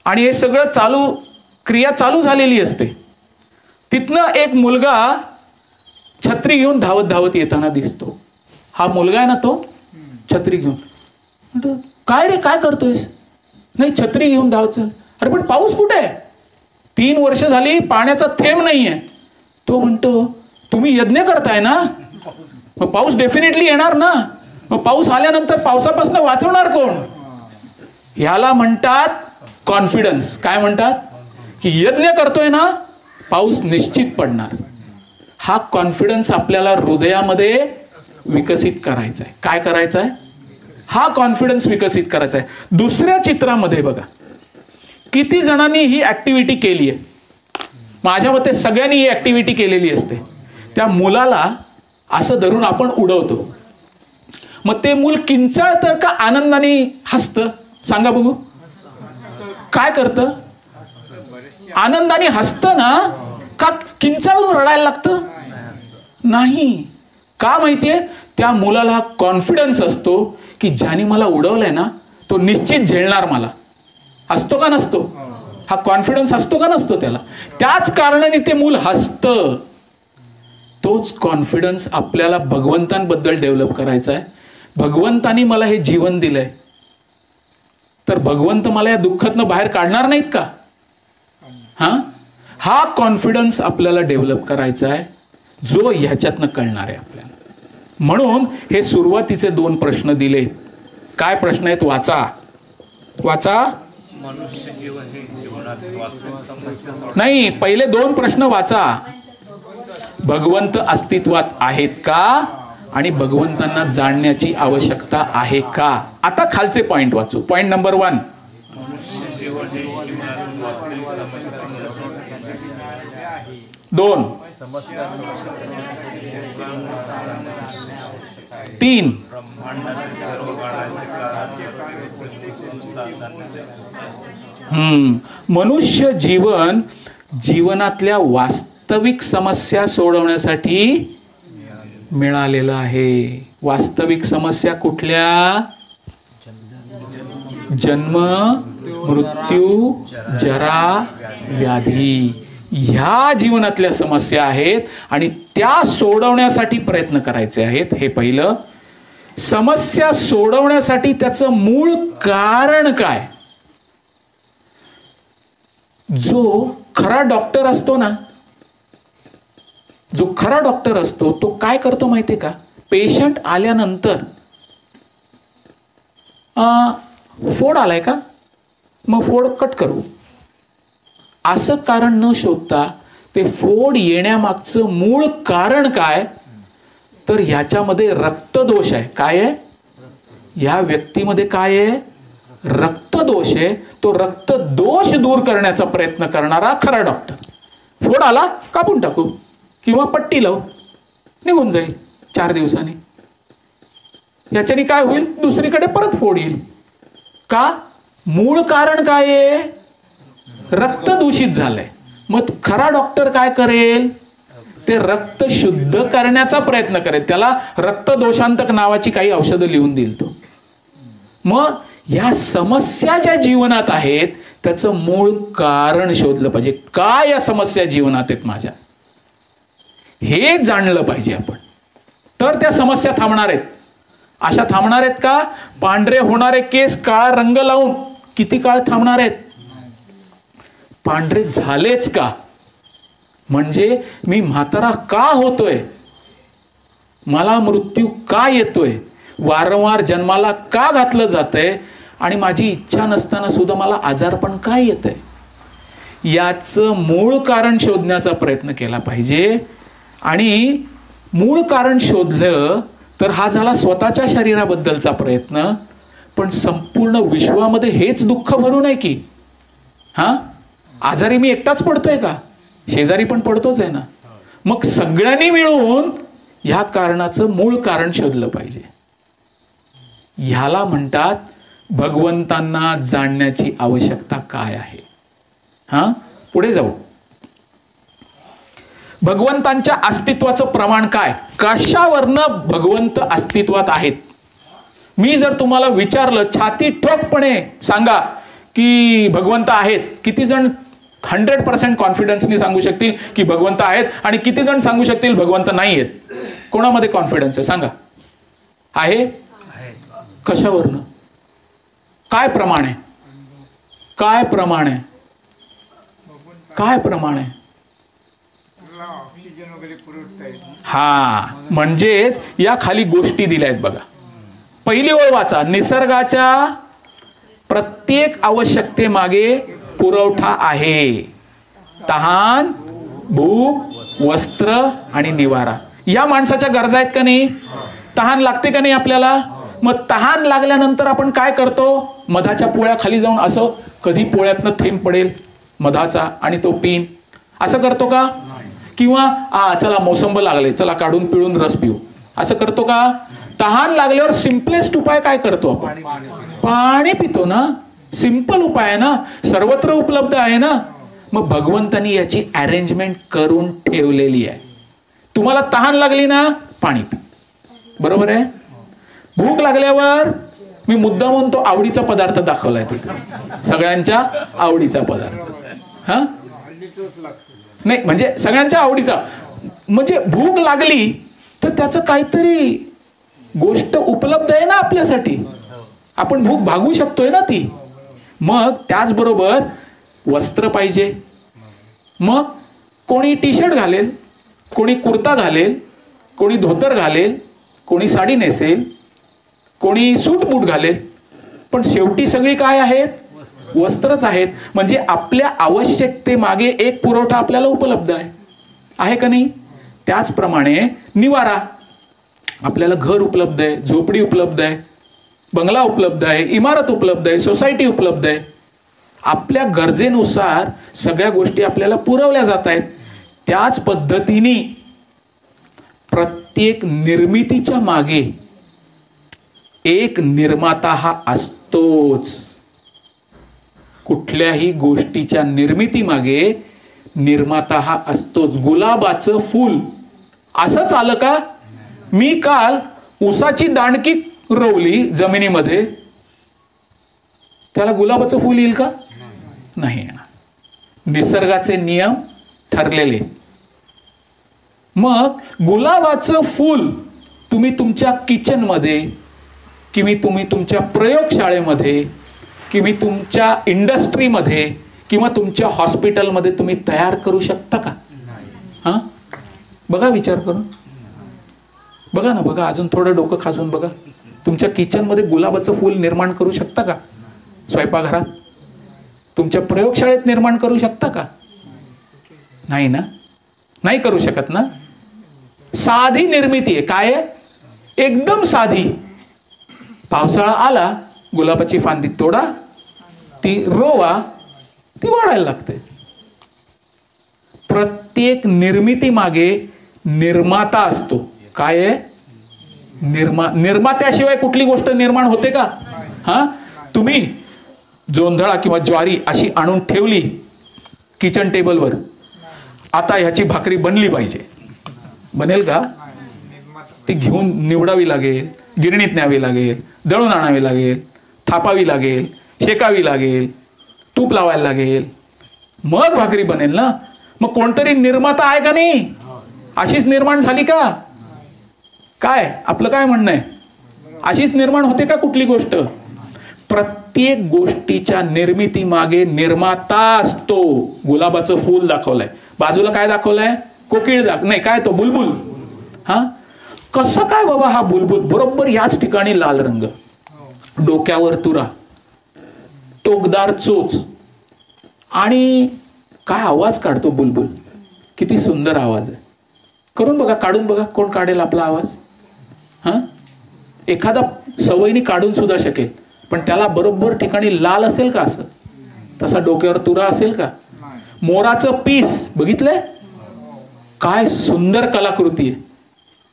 आणि हे सगळं क्रिया चालू झालेली असते. तिथनं एक मुलगा छत्री घेऊन धावत धावत येताना दिसतो. हा मुलगा आहे ना तो, छत्री घेऊन. म्हणतो, काय रे, काय करतोयस? नाही, छत्री घेऊन धावत चल. अरे पण पाऊस कुठे आहे? 3 वर्ष झाली पाण्याचा थेंब नाहीये. तो म्हणतो, तुम्ही यज्ञ करताय ना, मग पाऊस डेफिनेटली येणार ना. मग पाऊस आल्यानंतर पावसापासून वाचवणार कोण? ह्याला म्हणतात कॉन्फिडन्स. काय म्हणतात? की यज्ञ करतोय ना, पाऊस निश्चित पडणार. हा कॉन्फिडन्स आपल्याला हृदयामध्ये विकसित करायचा आहे. काय करायचा आहे? हा कॉन्फिडन्स विकसित करायचा आहे. दुसऱ्या चित्रामध्ये बघा, किती जणांनी ही ऍक्टिव्हिटी केली आहे. माझ्या मते सगळ्यांनी ही ऍक्टिव्हिटी केलेली असते. त्या मुलाला असं धरून आपण उडवतो. मग ते मूल किंचाळतं का आनंदाने हसतं? सांगा बघू. काय करतं? आनंदाने हसतं ना, का किंचाळून रडायला लागतं? नाही. का माहितीये? त्या मुलाला कॉन्फिडन्स असतो की ज्याने मला उडवलंय ना, तो निश्चित झेलणार मला. असतो का नसतो? हा कॉन्फिडन्स असतो का नसतो त्याला? त्याच कारणाने ते मूल हसतं. तोच कॉन्फिडन्स आपल्याला भगवंतांबद्दल डेव्हलप करायचा आहे. भगवंतानी मला हे जीवन दिलंय, तर भगवंत मला या दुःखातनं बाहेर काढणार नाहीत का? हा कॉन्फिडन्स आपल्याला डेव्हलप करायचा आहे, जो ह्याच्यातनं कळणार आहे आपल्याला. म्हणून हे सुरुवातीचे 2 प्रश्न दिले. काय प्रश्न आहेत? वाचा. नाही, पहिले 2 प्रश्न वाचा. भगवंत अस्तित्वात आहेत का आणि भगवंतांना जाणण्याची आवश्यकता आहे का? आता खालचे पॉइंट वाचू. पॉइंट नंबर 1, दोन, 3, मनुष्य जीवनातल्या वास्तविक समस्या सोडवण्यासाठी मिळालेलं आहे. वास्तविक समस्या कुठल्या? जन्म, मृत्यू, जरा, व्याधी, ह्या जीवनातल्या समस्या आहेत आणि त्या सोडवण्यासाठी प्रयत्न करायचे आहेत. हे पहिलं. समस्या सोडवण्यासाठी त्याचं मूळ कारण काय? जो खरा डॉक्टर असतो ना, जो खरा डॉक्टर असतो तो काय करतो माहितीये का? पेशंट आल्यानंतर फोड आलाय का, मग फोड कट करू, असं कारण न शोधता ते फोड येण्यामागचं मूळ कारण काय, तर ह्याच्यामध्ये रक्तदोष आहे. काय आहे? या व्यक्तीमध्ये काय आहे? रक्तदोष आहे, तो रक्तदोष दूर करण्याचा प्रयत्न करणारा खरा डॉक्टर. फोड आला कापून टाकू किंवा पट्टी लावू, निघून जाईल 4 दिवसांनी. याच्याने काय होईल, दुसरीकडे परत फोड येईल. का? मूळ कारण काय आहे, रक्त दूषित झालंय. मग खरा डॉक्टर काय करेल, ते रक्त शुद्ध करण्याचा प्रयत्न करेल. त्याला रक्तदोषांतक नावाची काही औषधं लिहून देईल तो. मग या समस्या ज्या जीवनात आहेत त्याचं मूळ कारण शोधलं पाहिजे. काय या समस्या जीवनात आहेत माझ्या, हे जाणलं पाहिजे आपण, तर त्या समस्या थांबणार आहेत. अशा थांबणार आहेत का? पांढरे होणारे केस काळा रंग लावून किती काळ थांबणार आहेत? पांढरे झालेच का? म्हणजे मी म्हातारा का होतोय, मला मृत्यू का येतोय, वारंवार जन्माला का घातलं जातंय, आणि माझी इच्छा नसताना सुद्धा मला आजारपण काय येतंय, याचं मूळ कारण शोधण्याचा प्रयत्न केला पाहिजे. आणि मूळ कारण शोधलं तर हा झाला स्वतःच्या शरीराबद्दलचा प्रयत्न. पण संपूर्ण विश्वामध्ये हेच दुःख भरून आहे की, आजारी मी एकटाच पडतोय का, शेजारी पण पडतोच आहे ना. मग सगळ्यांनी मिळून ह्या कारणाचं मूळ कारण शोधलं पाहिजे. ह्याला म्हणतात भगवंतांना जाणण्याची आवश्यकता काय आहे. पुढे जाऊ. भगवंतांच्या अस्तित्वाचं प्रमाण काय, कशावरनं भगवंत अस्तित्वात आहेत. मी जर तुम्हाला विचारलं, छाती ठोकपणे सांगा की भगवंत आहेत, किती जण 100% कॉन्फिडन्सनी सांगू शकतील की भगवंत आहेत, आणि किती जण सांगू शकतील भगवंत नाही आहेत? कोणामध्ये कॉन्फिडन्स आहे सांगा? आहे? कशावरनं? काय प्रमाण आहे? काय प्रमाण आहे? काय प्रमाण आहे? म्हणजेच या खाली गोष्टी दिल्या आहेत बघा. पहिली ओळ वाचा. निसर्गाच्या प्रत्येक आवश्यकतेमागे पुरवठा आहे. तहान, भूक, वस्त्र आणि निवारा. या माणसाच्या गरजा आहेत का नाही? तहान लागते का नाही आपल्याला? मग तहान लागल्यानंतर आपण काय करतो? मधाच्या पोळ्या खाली जाऊन असं कधी पोळ्यातनं थेंब पडेल मधाचा आणि तो पिन, असं करतो का? किंवा चला मोसंब लागले, चला काढून पिळून रस पिऊ, असं करतो का? तहान लागल्यावर सिम्पलेस्ट उपाय काय करतो आपण? पाणी पितो ना. सिंपल उपाय आहे ना, सर्वत्र उपलब्ध आहे ना. मग भगवंतानी याची अरेंजमेंट करून ठेवलेली आहे. तुम्हाला तहान लागली ना, पाणी पी, बरोबर आहे. भूक लागल्यावर मी मुद्दामून तो आवडीचा पदार्थ दाखवलाय तिथे, सगळ्यांच्या आवडीचा पदार्थ. नाही म्हणजे सगळ्यांच्या आवडीचा, म्हणजे भूक लागली तर त्याचं काहीतरी गोष्ट उपलब्ध आहे ना आपल्यासाठी, आपण भूक भागवू शकतोय ना ती. मग त्याचबरोबर वस्त्र पाहिजे. मग कोणी टी शर्ट घालेल, कोणी कुर्ता घालेल, कोणी धोतर घालेल, कोणी साडी नेसेल, कोणी सूट बूट घालेल, पण शेवटी सगळी काय आहेत? वस्त्रच आहेत. म्हणजे आपल्या आवश्यकतेमागे एक पुरवठा आपल्याला उपलब्ध आहे का नाही? त्याचप्रमाणे निवारा. आपल्याला घर उपलब्ध आहे, झोपडी उपलब्ध आहे, बंगला उपलब्ध आहे, इमारत उपलब्ध आहे, सोसायटी उपलब्ध आहे. आपल्या गरजेनुसार सगळ्या गोष्टी आपल्याला पुरवल्या जात आहेत. त्याच पद्धतीने प्रत्येक निर्मितीच्या मागे एक निर्माता हा असतोच. कुठल्याही गोष्टीच्या निर्मिती मागे निर्माता हा असतोच. गुलाबाचं फूल असंच आलं का? मी काल उसाची दांडकी रोवली जमिनीमध्ये, त्याला गुलाबाचं फूल येईल का? नाही. निसर्गाचे नियम ठरलेले. मग गुलाबाचं फूल तुम्ही तुमच्या किचन मध्ये, किंवा तुम्ही तुमच्या प्रयोगशाळेमध्ये, किंवा तुमच्या इंडस्ट्रीमध्ये, किंवा तुमच्या हॉस्पिटलमध्ये तुम्ही तयार करू शकता का? बघा, विचार करून बघा ना. बघा, अजून थोडं डोकं खाजून बघा. तुमच्या किचनमध्ये गुलाबाचं फूल निर्माण करू शकता का? स्वयंपाकघरात, तुमच्या प्रयोगशाळेत निर्माण करू शकता का? नाही ना, नाही करू शकत ना. साधी निर्मिती आहे. काय आहे? एकदम साधी. पावसाळा आला गुलाबाची फांदी तोडा, ती रोवा, ती वाढायला लागते. प्रत्येक निर्मिती मागे निर्माता असतो. काय आहे? निर्मात्याशिवाय कुठली गोष्ट निर्माण होते का? हा, तुम्ही जोंधळा किंवा ज्वारी अशी आणून ठेवली किचन टेबलवर, आता ह्याची भाकरी बनली पाहिजे, बनेल का? ती घेऊन निवडावी लागेल, गिरणीत न्यावी लागेल, दळून आणावी लागेल, थापावी लागेल, शेकावी लागेल, तूप लावायला लागेल, मग भाकरी बनेल ना. मग कोणतरी निर्माता आहे का नाही? अशीच निर्माण झाली का? काय आपलं काय म्हणणं आहे? अशीच निर्माण होते का कुठली गोष्ट? प्रत्येक गोष्टीच्या निर्मिती मागे निर्माता असतो. गुलाबाचं फूल दाखवलंय, बाजूला काय दाखवलंय? कोकिळ नाही, काय तो बुलबुल. हा, कसं काय बाबा हा बुलबुल? बरोबर याच ठिकाणी लाल रंग, डोक्यावर तुरा, टोकदार चोच, आणि काय आवाज काढतो बुलबुल. किती सुंदर आवाज आहे. करून बघा, काढून बघा, कोण काढेल आपला आवाज? हा, एखादा सवयीने काढून सुद्धा शकेल, पण त्याला बरोबर ठिकाणी लाल असेल का? असं तसा डोक्यावर तुरा असेल का? मोराचं पीस बघितलंय? काय सुंदर कलाकृती आहे.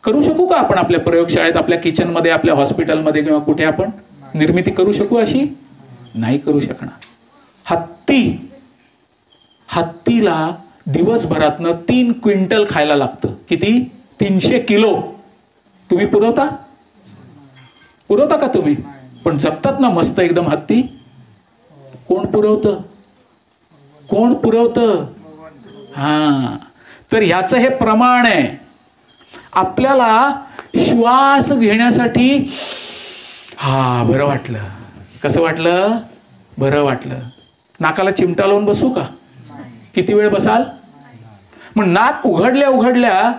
करू शकू का आपण आपल्या प्रयोगशाळेत, आपल्या किचनमध्ये, आपल्या हॉस्पिटलमध्ये किंवा कुठे आपण निर्मिती करू शकू अशी? नाही करू शकणार. हत्तीला दिवसभरातनं 3 क्विंटल खायला लागतं. किती? 300 किलो. तुम्ही पुरवता का तुम्ही? पण जगतात ना मस्त एकदम हत्ती. कोण पुरवतं? हा, तर ह्याचं हे प्रमाण आहे. आपल्याला श्वास घेण्यासाठी हा बरं वाटलं. कसं वाटलं? बरं वाटलं. नाकाला चिमटा लावून बसू का? किती वेळ बसाल? मग नाक उघडल्या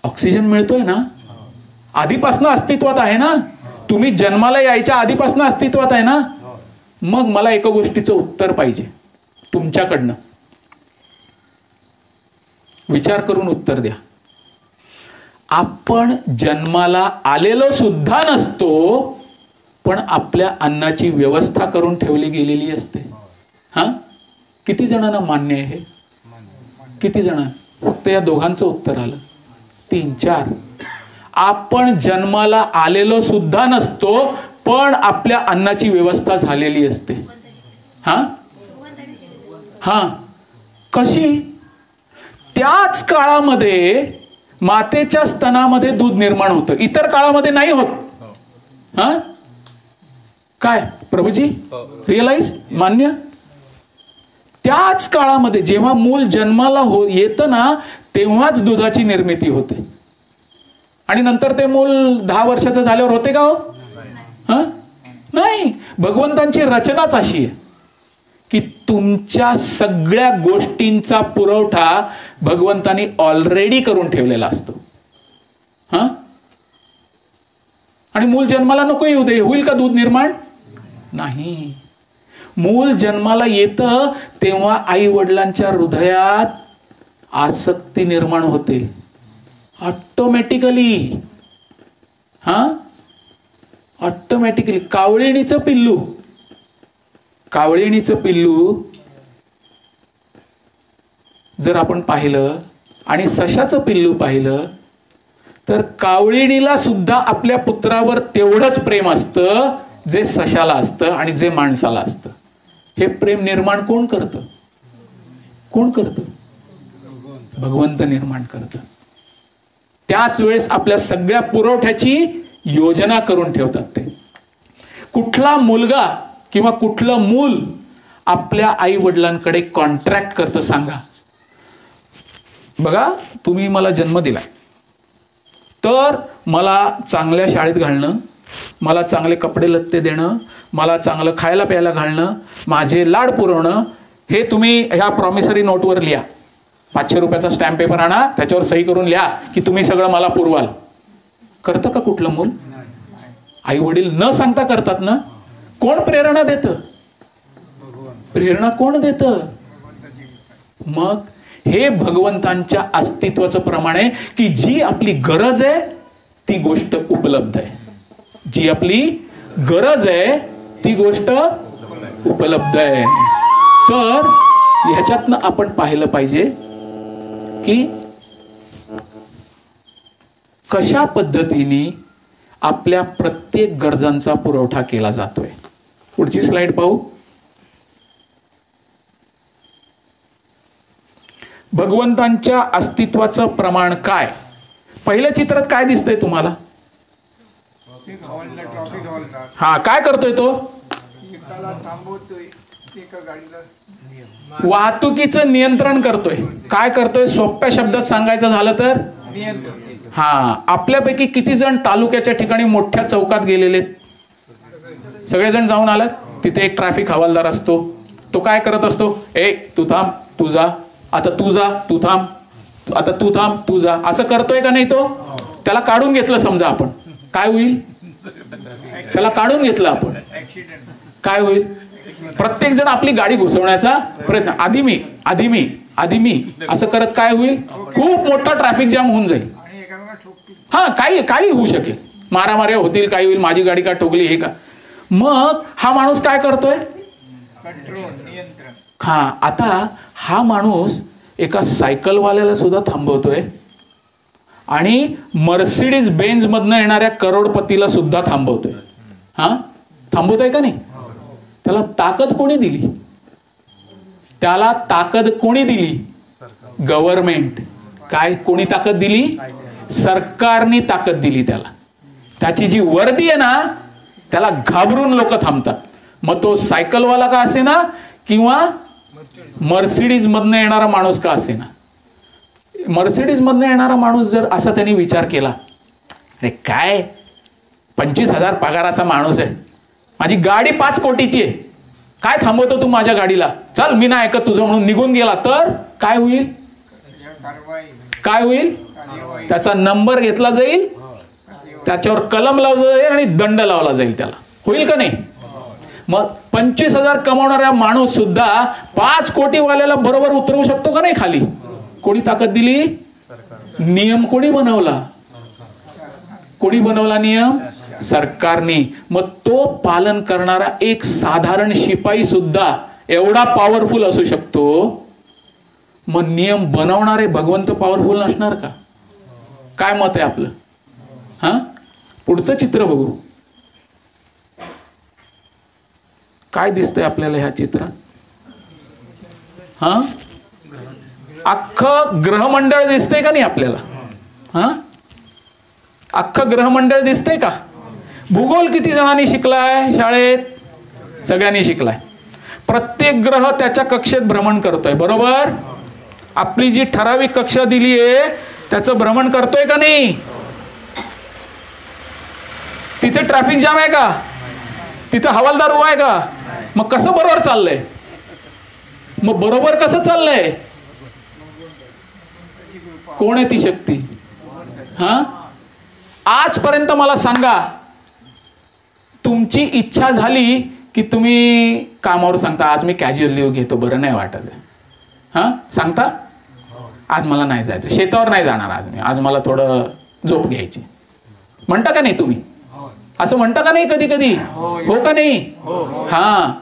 ऑक्सिजन मिळतोय ना, आधीपासून अस्तित्वात आहे ना. तुम्ही जन्माला यायच्या आधीपासून अस्तित्वात आहे ना. मग मला एका गोष्टीचं उत्तर पाहिजे तुमच्याकडनं. विचार करून उत्तर द्या. आपण जन्माला आलेलो सुद्धा नसतो, पण आपल्या अन्नाची व्यवस्था करून ठेवली गेलेली असते. हा, किती जणांना मान्य आहे हे? किती जणांना? फक्त या दोघांचं उत्तर आलं. 3, 4. आपण जन्माला आलेलो सुद्धा नसतो, पण आपल्या अन्नाची व्यवस्था झालेली असते. हा, कशी? त्याच काळामध्ये मातेच्या स्तनामध्ये दूध निर्माण होतं, इतर काळामध्ये नाही होत. हा, काय प्रभूजी रिअलाइज? मान्य? त्याच काळामध्ये जेव्हा मूल जन्माला येतं ना, तेव्हाच दुधाची निर्मिती होते. आणि नंतर ते मूल 10 वर्षाचं झाल्यावर होते का हो? नाही. भगवंतांची रचनाच अशी आहे की तुमच्या सगळ्या गोष्टींचा पुरवठा भगवंतानी ऑलरेडी करून ठेवलेला असतो. हा, आणि मूल जन्माला नको येऊ दे, होईल का दूध निर्माण? नाही. मूल जन्माला येतं तेव्हा आई वडिलांच्या हृदयात आसक्ती निर्माण होते ऑटोमॅटिकली. हा, ऑटोमॅटिकली. कावळीणीचं पिल्लू जर आपण पाहिलं आणि सशाचं पिल्लू पाहिलं, तर कावळीणीला सुद्धा आपल्या पुत्रावर तेवढंच प्रेम असतं जे सशाला असतं आणि जे माणसाला असतं. हे प्रेम निर्माण कोण करतं? भगवंत निर्माण करतं. त्याच वेळेस आपल्या सगळ्या पुरवठ्याची योजना करून ठेवतात ते. कुठला मुलगा किंवा कुठलं मूल आपल्या आई वडिलांकडे कॉन्ट्रॅक्ट करतं सांगा? बघा, तुम्ही मला जन्म दिलाय, तर मला चांगल्या शाळेत घालणं, मला चांगले कपडे लत्ते देणं, मला चांगलं खायला प्यायला घालणं, माझे लाड पुरवणं, हे तुम्ही ह्या प्रॉमिसरी नोटवर लिहा. 500 रुपयाचा स्टॅम्प पेपर आणा, त्याच्यावर सही करून लिहा की तुम्ही सगळं मला पुरवाल. करतं का कुठलं मूल? आई वडील न सांगता करतात ना. कोण प्रेरणा देतं? प्रेरणा कोण देतं? मग हे भगवंतांच्या अस्तित्वाचं प्रमाण आहे की जी आपली गरज आहे ती गोष्ट उपलब्ध आहे. जी आपली गरज आहे ती गोष्ट उपलब्ध आहे. तर ह्याच्यातनं आपण पाहिलं पाहिजे की कशा पद्धतीने आपल्या प्रत्येक गरजांचा पुरवठा केला जातोय. पुढची स्लाइड पाहू. भगवंतांच्या अस्तित्वाचं प्रमाण काय? पहिल्या चित्रात काय दिसतंय तुम्हाला? हा, काय करतोय तो? वाहतुकीचं नियंत्रण करतोय. काय करतोय? सोप्या शब्दात सांगायचं झालं तर हा, आपल्यापैकी किती जण तालुक्याच्या ठिकाणी मोठ्या चौकात गेलेले? सगळेजण जाऊन आलात. तिथे एक ट्रॅफिक हवालदार असतो. तो काय करत असतो? ए तू थांब, तू जा, आता तू जा, तू थांब, आता तू थांब, तू जा, असं करतोय का नाही? तो त्याला काढून घेतलं समजा आपण, काय होईल? त्याला काढून घेतलं आपण, काय होईल? प्रत्येक जण आपली गाडी घुसवण्याचा प्रयत्न, आधी मी असं करत काय होईल? खूप मोठा ट्रॅफिक जाम होऊन जाईल. हा, काही होऊ शकेल, मारामाऱ्या होतील, काही होईल, माझी गाडी का ठोकली हे का. मग हा माणूस काय करतोय? हा, आता हा माणूस एका सायकलवाल्याला सुद्धा थांबवतोय आणि मर्सिडीज बेंज मधनं येणाऱ्या करोडपतीला सुद्धा थांबवतोय. हा, थांबवतोय का नाही? त्याला ताकद कोणी दिली? त्याला ताकद कोणी दिली? गव्हर्नमेंट. काय, कोणी ताकद दिली? सरकारने ताकद दिली त्याला. त्याची जी वर्दी आहे ना, त्याला घाबरून लोक थांबतात. मग तो सायकलवाला का असे ना, किंवा मर्सिडीज मधनं येणारा माणूस का असे ना. मर्सिडीज मधनं येणारा माणूस जर असा त्यांनी विचार केला, अरे काय 25,000 पगाराचा माणूस आहे, माझी गाडी 5 कोटीची आहे, काय थांबवतो तू माझ्या गाडीला, चल मी नाही ऐकत तुझं, म्हणून निघून गेला, तर काय होईल? काय होईल? त्याचा नंबर घेतला जाईल, त्याच्यावर कलम लावला जाईल आणि दंड लावला जाईल त्याला. होईल का नाही? मग 25,000 कमावणारा माणूस सुद्धा 5 कोटी वाल्याला बरोबर उतरवू शकतो का नाही खाली? कोणी ताकद दिली? नियम कोणी बनवला? कोणी बनवला नियम? सरकारने. मग तो पालन करणारा एक साधारण शिपाई सुद्धा एवढा पॉवरफुल असू शकतो. मग नियम बनवणारे भगवंत पॉवरफुल नसणार का? काय मत आहे आपलं? हा, पुढचं चित्र बघू. काय दिसतंय आपल्याला ह्या चित्रात? हा, अख्खं ग्रहमंडळ दिसतंय का नाही आपल्याला? हा, अख्खं ग्रहमंडळ दिसतंय का? भूगोल किती जणांनी शिकलाय शाळेत? सगळ्यांनी शिकलाय. प्रत्येक ग्रह त्याच्या कक्षेत भ्रमण करतोय, बरोबर? आपली जी ठराविक कक्षा दिली आहे त्याचं भ्रमण करतोय का नाही? तिथे ट्रॅफिक जाम आहे का? तिथे हवालदार उभा आहे का? मग कसं बरोबर चाललंय? मग बरोबर कसं चाललंय? कोण आहे ती शक्ती? हा, आजपर्यंत मला सांगा, तुमची इच्छा झाली की तुम्ही कामावर सांगता, आज मी कॅज्युअल लीव्ह घेतो, बरं नाही वाटत. हा, सांगता, आज मला नाही जायचं, शेतावर नाही जाणार आज मला थोडं झोप घ्यायची, म्हणता का नाही तुम्ही? असं म्हणता का नाही कधी कधी? हो का नाही? हा,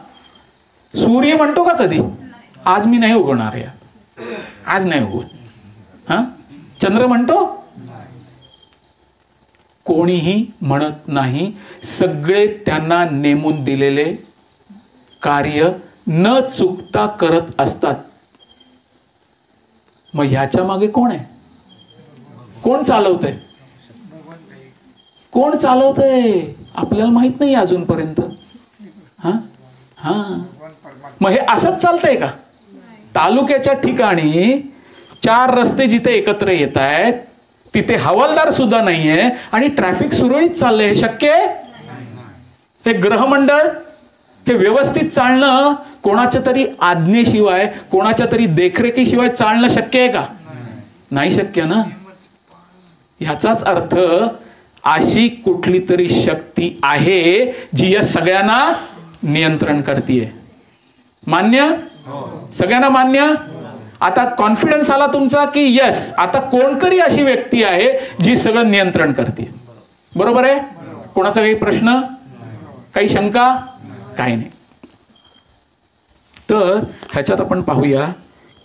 सूर्य म्हणतो का कधी आज मी नाही उगवणार यार, आज नाही उगवत? हा, चंद्र म्हणतो? कोणीही म्हणत नाही. सगळे त्यांना नेमून दिलेले कार्य न चुकता करत असतात. मग ह्याच्या मागे कोण आहे? कोण चालवतंय? कोण चालवतंय आपल्याला माहित नाही अजूनपर्यंत. हा हा, मग हे असंच चालतंय का? तालुक्याच्या ठिकाणी 4 रस्ते जिथे एकत्र येत आहेत तिथे हवालदार सुद्धा नाहीये आणि ट्रॅफिक सुरळीत चाललंय, हे शक्य आहे? हे ग्रहमंडळ हे व्यवस्थित चालणं कोणाच्या तरी आज्ञेशिवाय, कोणाच्या तरी देखरेखीशिवाय चालणं शक्य आहे का? नाही शक्य ना. ह्याचाच अर्थ अशी कुठली तरी शक्ती आहे जी या सगळ्यांना नियंत्रण करते. मान्य? सगळ्यांना मान्य? आता कॉन्फिडन्स आला तुमचा की यस, आता कोणतरी अशी व्यक्ती आहे जी सगळं नियंत्रण करते. बरोबर आहे? कोणाचा काही प्रश्न, काही शंका? काही नाही. तर ह्याच्यात आपण पाहूया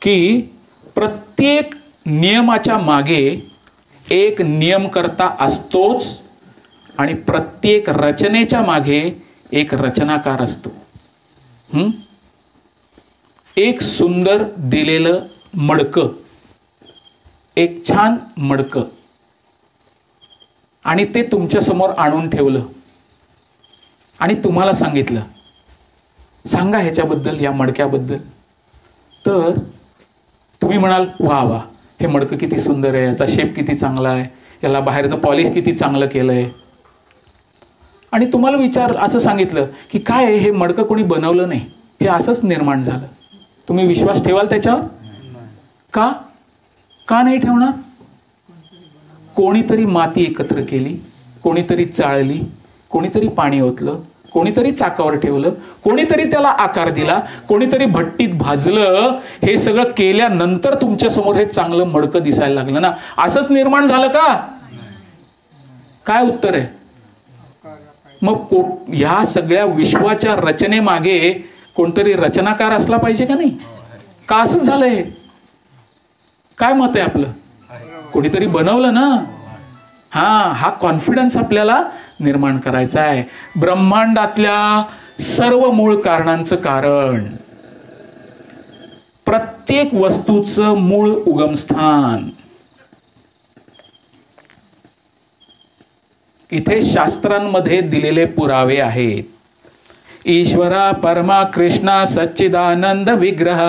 की प्रत्येक नियमाच्या मागे एक नियमकर्ता असतोच आणि प्रत्येक रचनेच्या मागे एक रचनाकार असतो. एक सुंदर दिलेलं मडकं, एक छान मडकं, आणि ते तुमच्या समोर आणून ठेवलं आणि तुम्हाला सांगितलं, सांगा ह्याच्याबद्दल, या मडक्याबद्दल. तर तुम्ही म्हणाल, वा वा, हे मडकं किती सुंदर आहे, याचा शेप किती चांगला आहे, याला बाहेरनं पॉलिश किती चांगलं केलंय. आणि तुम्हाला असं सांगितलं की काय आहे, हे मडकं कोणी बनवलं नाही, हे असंच निर्माण झालं. तुम्ही विश्वास ठेवाल त्याच्यावर? का का नाही ठेवणार? कोणीतरी माती एकत्र केली, कोणीतरी चाळली, कोणीतरी पाणी ओतलं, कोणीतरी चाकावर ठेवलं, कोणीतरी त्याला आकार दिला, कोणीतरी भट्टीत भाजलं. हे सगळं केल्यानंतर तुमच्या समोर हे चांगलं मडकं दिसायला लागलं ना. असंच निर्माण झालं का? काय उत्तर आहे? मग ह्या सगळ्या विश्वाच्या रचनेमागे कोणतरी रचनाकार असला पाहिजे का नाही? का असंच झालंय? काय मत आहे आपलं? कोणीतरी बनवलं ना. हा कॉन्फिडन्स आपल्याला निर्माण करायचा आहे. ब्रह्मांडातल्या सर्व मूळ कारणांचं कारण, प्रत्येक वस्तूचं मूळ उगमस्थान, इथे शास्त्रांमध्ये दिलेले पुरावे आहेत. ईश्वरा परमा कृष्णा सच्चिदानंद विग्रह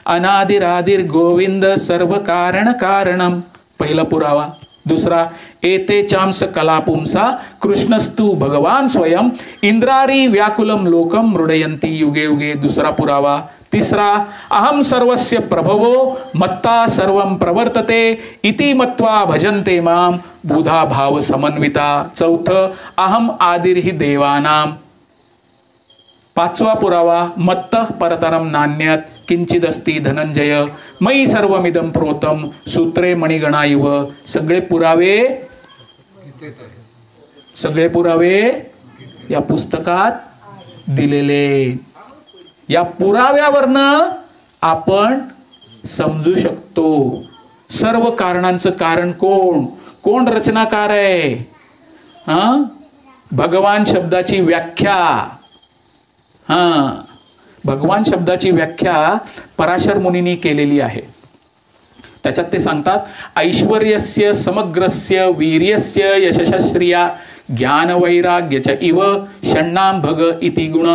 अनादिरादिर गोविंद सर्व कारण कारणम, पहिला पुरावा. दुसरा, एते चांस कलापुंसा कृष्णस्तु भगवान स्वयं इंद्रारी व्याकुलम लोकम मृडयंती युगे युगे, दुसरा पुरावा. तिसरा, अहम सर्वस्य प्रभवो मत्ता सर्वं प्रवर्तते इति मत्वा भजन्ते माम बुधा भाव समन्विता. चौथं, अहम आदिर्हि देवानाम. पाचवा पुरावा, मत्तः परतरम नान्यत किंचिदस्ति धनंजय मयि सर्वमिदं प्रोतम सूत्रे मणिगणा इव. सगळे पुरावे या पुस्तकात दिलेले. या पुराव्यावरनं आपण समजू शकतो सर्व कारणांचं कारण कोण रचनाकार आहे. भगवान शब्दाची व्याख्या, भगवान शब्दाची व्याख्या पराशर मुनींनी केलेली आहे. त्याच्यात ते सांगतात, ऐश्वर्यस्य समग्रस्य वीर्यस्य यशश्रिया ज्ञान वैराग्यच इव षण्णाम भग इति गुण.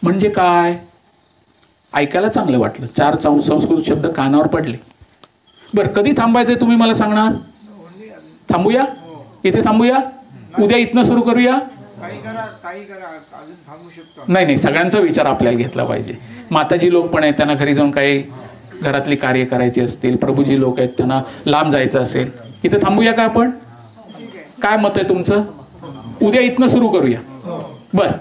म्हणजे काय? ऐकायला चांगलं वाटलं, 4 संस्कृत शब्द कानावर पडले. बरं, कधी थांबायचंय तुम्ही मला सांगणार? थांबूया इथे, थांबूया उद्या इथनं सुरू करूया? नाही, सगळ्यांचा विचार आपल्याला घेतला पाहिजे. माताजी लोक पण आहेत, त्यांना घरी जाऊन काही घरातली कार्य करायची असतील. प्रभूजी लोक आहेत, त्यांना लांब जायचं असेल. इथे थांबूया का आपण? काय मत आहे तुमचं? उद्या इथनं सुरू करूया. बरं.